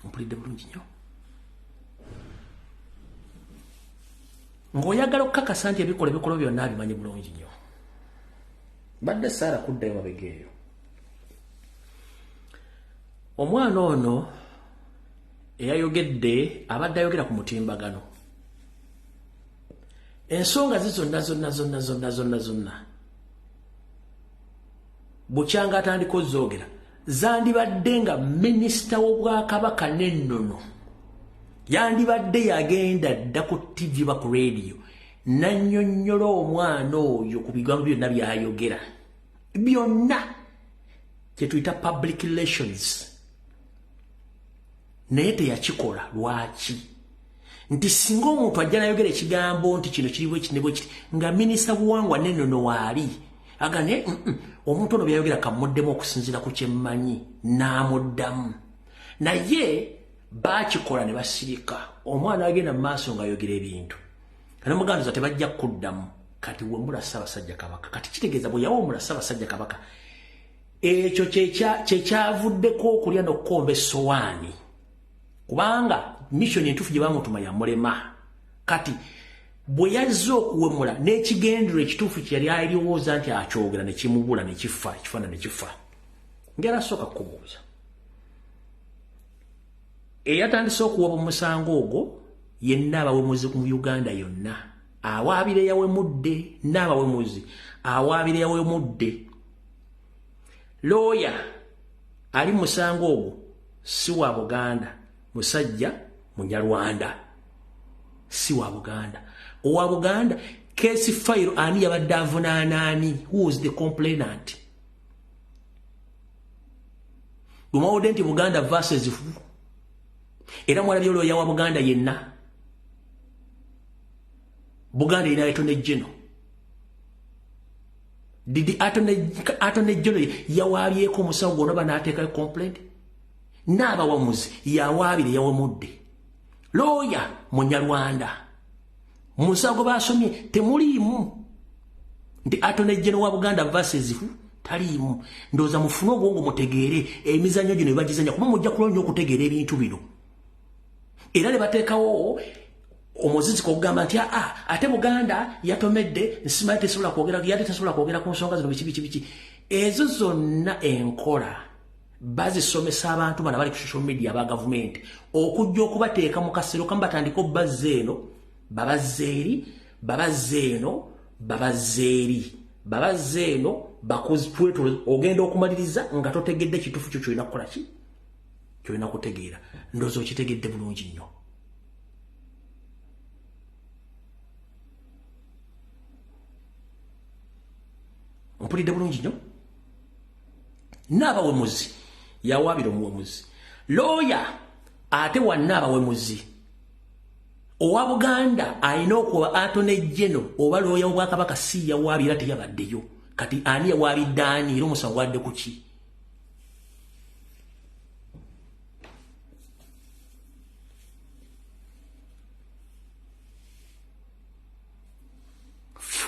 [SPEAKER 1] Mpulidde bulungi nnyo. Ng'oyagala okukakasa nti ebikolo byonna abimanyi bulungi nnyo. Badde Saara kuddayo mabega eyo. Omwana ono eyayogedde abadde ayogera ku mutimbagano. Ensonga zonna bukyanga atandika ozoogera zandibadde nga minisita w'obwakabaka n'ennono yandibadde yagenda dda ku TV ba ku radio nannyonnyola omwana oyo ku bigambo byonna by'ayogera byonna kye tuyita public relations, naye teyakikola. Lwaki? Nti singa omuntu ajja nayogera ekigambo nti kino kiri bwe kiti nga minisita buwangwa n'ennono waali agane omuntu ono byayogera kamuddemu okusinziira ku kyemmanyi n'amuddamu, naye baakikola ne basirika. Omwana agenda mu maaso ng'ayogera ebintu kati muganza tebajja kuddamu. Kati wemula Ssaabasajja Kabaka, kati kitegeeza bwe yawomula Ssaabasajja Kabaka ekyo kyekyavuddeko okulya n'okukomba essowaani kubanga mission entuufu gye bamutuma yamulema. Kati bwe yazze okuwemula n'ekigendero ekituufu kye yali alowooza nti akyogera ne kimubula ne kifa, ekifaananyi ne kifa. Ngera asooka kubuuza eyatandise okuwaba omusango ogwo yenna abawemuzi mu Uganda yonna awaabire yawemudde n'abawemuzi awaabire yawemudde lawyer ali musango ogwo si wa Buganda musajja munyarwanda si wa Buganda owa Buganda case file ani yabadde avunaanaani who was the complainant lumawodde nti Buganda versus era mwalabye lawyer wa Buganda yenna Buganda ina Attorney General did Attorney General yawabyeko omusango gwonna banaateeka complaint n'abawamuzi yawaabire yawemudde lawyer munyarwanda musango basomye temuliimu nti Attorney General wa Buganda versus taliimu ndooza mufune obwongo mutegeere emizannyo gino ebagizanya kuba mujja kulonnya okutegeera ebintu bino era ne bateekawo omuzizi kugamba nti ate Buganda yatomedde nsimanyi tesobola kwogera yate tesobola kwogera ku nsonga zino biki ezo zonna enkola bazisomesa abantu bana bali ku social media aba government okujja okubateeka mu kasero kamba batandika obazze eno babazze eno bakuzitweto ogenda okumaliriza nga totegedde kituufu kyo kyolina kukola ki kyolina kutegeera ndowooza okitegedde bulungi nnyo mpulidde bulungi nnyo n'abawemuzi yawaabira omuwemuzi lawyer ate wanna abawemuzi owa Buganda alina okuba Attorney General oba lawyer w'Obwakabaka si yawaabira teyabaddeyo kati ani yawaabidde ani era omusango wadde ku ki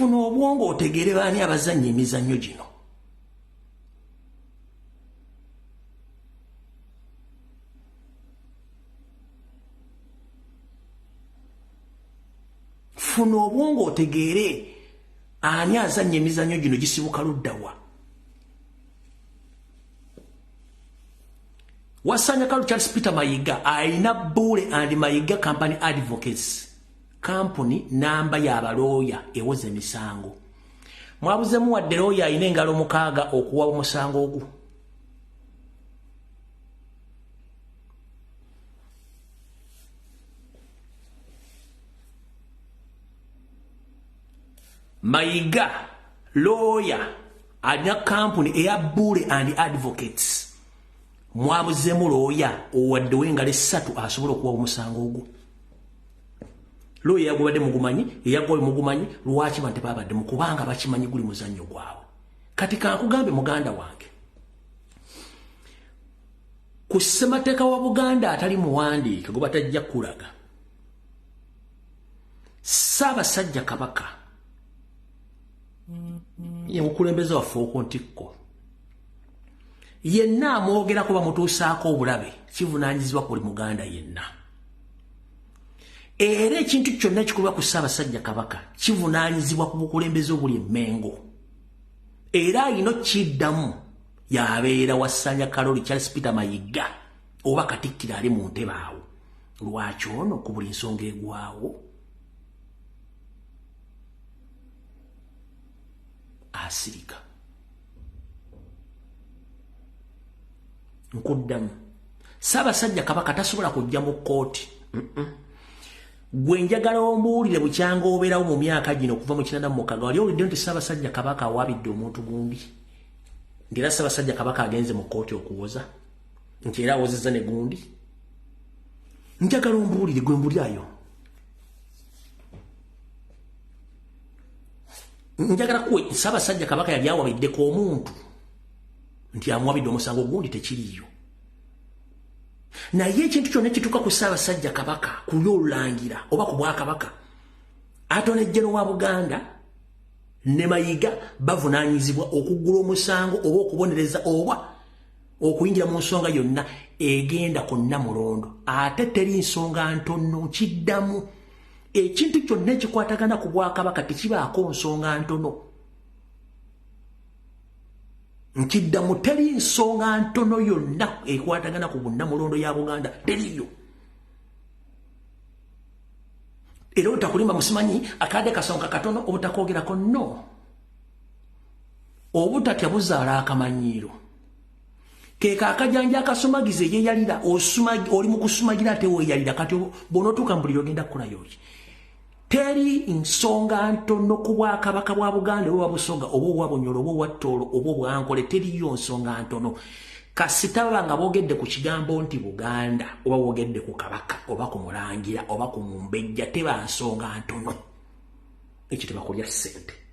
[SPEAKER 1] funa obwongo otegeere baani abazannya emizannyo gino funa obwongo otegeere ani azannya emizannyo gino gisibuka luddawa wasanya kalu Charles Peter Mayiga alina Bule and Mayiga Company Advocates Company namba y'abalooya ewoza emisango mwabuzemu wadde looya alina engalo mukaaga okuwa omusango ogwo Mayiga lawyer alina company eya Bule and Advocates mwabuzemu lawyer owadde w'engalo 3 asobola okuwa omusango ogwo lawyer yagobadde mugumanyi eyagoye mugumanyi lwaki bante babadde mukubanga bakimanyi guli muzannyo gwabwe kati kankugambe muganda wange ku ssemateeka wa Buganda atali muwandiike gwe batajja kulaga Ssaabasajja Kabaka ye mukulembeze waffe okuntikko yenna amwogerako bamutuusaako obulabe kivunaanyizibwa ku buli Muganda yenna era ekintu kyonna ekikolwa ku Ssaabasajja Kabaka kivunaanyizibwa ku bukulembeze obuli emmengo era alina kiddamu yabeera wasanya Kaloli Charles Peter Mayiga oba Katikkiro ali mu ntebe awo lwaki ono ku buli nsonga egwawo asirika nkuddamu Ssaabasajja Kabaka tasobola kujja mu kkooti gwe njagala ombuulire bukyanga obeerawo mu myaka gino okuva mu 1996 wali owulidde nti Ssaabasajja Kabaka awaabidde omuntu gundi nti era Ssaabasajja Kabaka agenze mu kkooti okuwoza nti era awozezza ne gundi njagala ombuulire gwe mbulirayo njagala kuwe Ssaabasajja Kabaka yali awabiddeko omuntu nti amuwabidde omusango gundi tekiriyo naye ekintu kyonna ekituuka ku Ssaabasajja Kabaka kulyolangira oba ku Bwakabaka Attorney General wa Buganda ne Mayiga bavunaanyizibwa okuggula omusango oba okubonereza oba okuyingira mu nsonga yonna egenda ku Namulondo ate teri nsonga ntono kiddamu ekintu kyonna ekikwatagana ku Bwakabaka tekibaako nsonga ntono nkiddamu teri nsonga ntono yonna ekwatagana ku Namulondo ya Buganda teriyo era obutakulimba musimanyi akadde kasonga katono obutakogerako no obutatya buzaala akamanyiiro keka akajanja akasumagize yeyalira oli mu kusumagira ate weeyalira kati bonotuuka mu buliro ogenda kukolayo ki teri nsonga ntono ku bwakabaka bwa Buganda oba Busoga oba obwa Bunyoro oba obwa Ttolo oba obwankole teriyo nsonga ntono kasita baba nga boogedde ku kigambo nti Buganda oba boogedde ku kabaka oba ku mulangira oba ku mumbejja teba nsonga ntono ekyo tebakulya ssente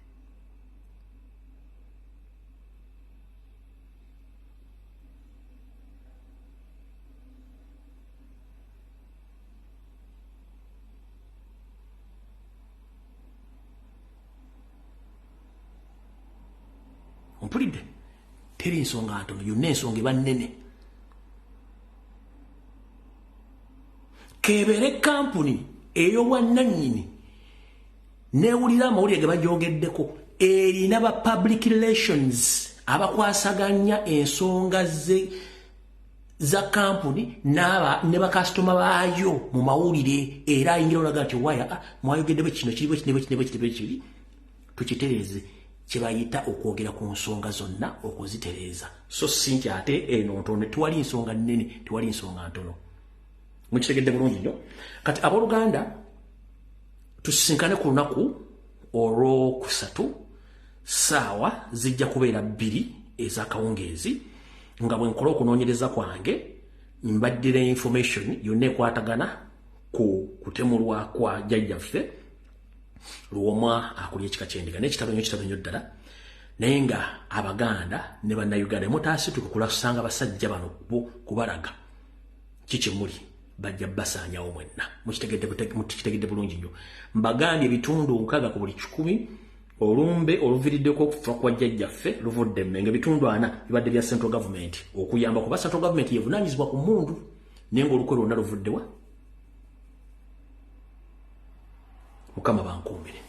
[SPEAKER 1] ompulidde teri nsonga ntono yonna ensonga eba nnene kebeere kampuni ey'obwannannyini neewulira amawulire ge bagyogeddeko erina ba public relations abakwasaganya ensonga za kampuni ne bakasitoma baayo mu mawulire era ayingira olaga nti waya mwayogedde kino kiri tukitereeze kyebayita okwogera ku nsonga zonna okuzitereeza so si nti ate eno ntono tewali nsonga nnene tewali nsonga ntono mukitegedde bulungi nnyo kati abooluganda tusisinkane ku lunaku olwokusatu saawa zijja kubeera 2 ez'akawungeezi nga bwe nkola okunoonyereza kwange mbaddira information yonna ekwatagana ku kutemulwa kwa jjajjaffe Luwomwa akulya ekika ky'endiga n'ekitabo nnyo ddala naye nga Abaganda ne Bannayuganda mutaasituka kulasanga basajja bano kubalaga kikimuli bajja basaanyawo mwenna mukitegedde bulungi nnyo mbagambye ebitundu 6 ku buli 100 olumbe oluviiriddeko okufa kwa jjajjaffe luvudde Mmengo ebitundu 4 bibadde bya central government okuyamba kuba central government yevunaanyizibwa ku mundu naye ng'olukwe lwonna luvuddewa Mukama bankuumire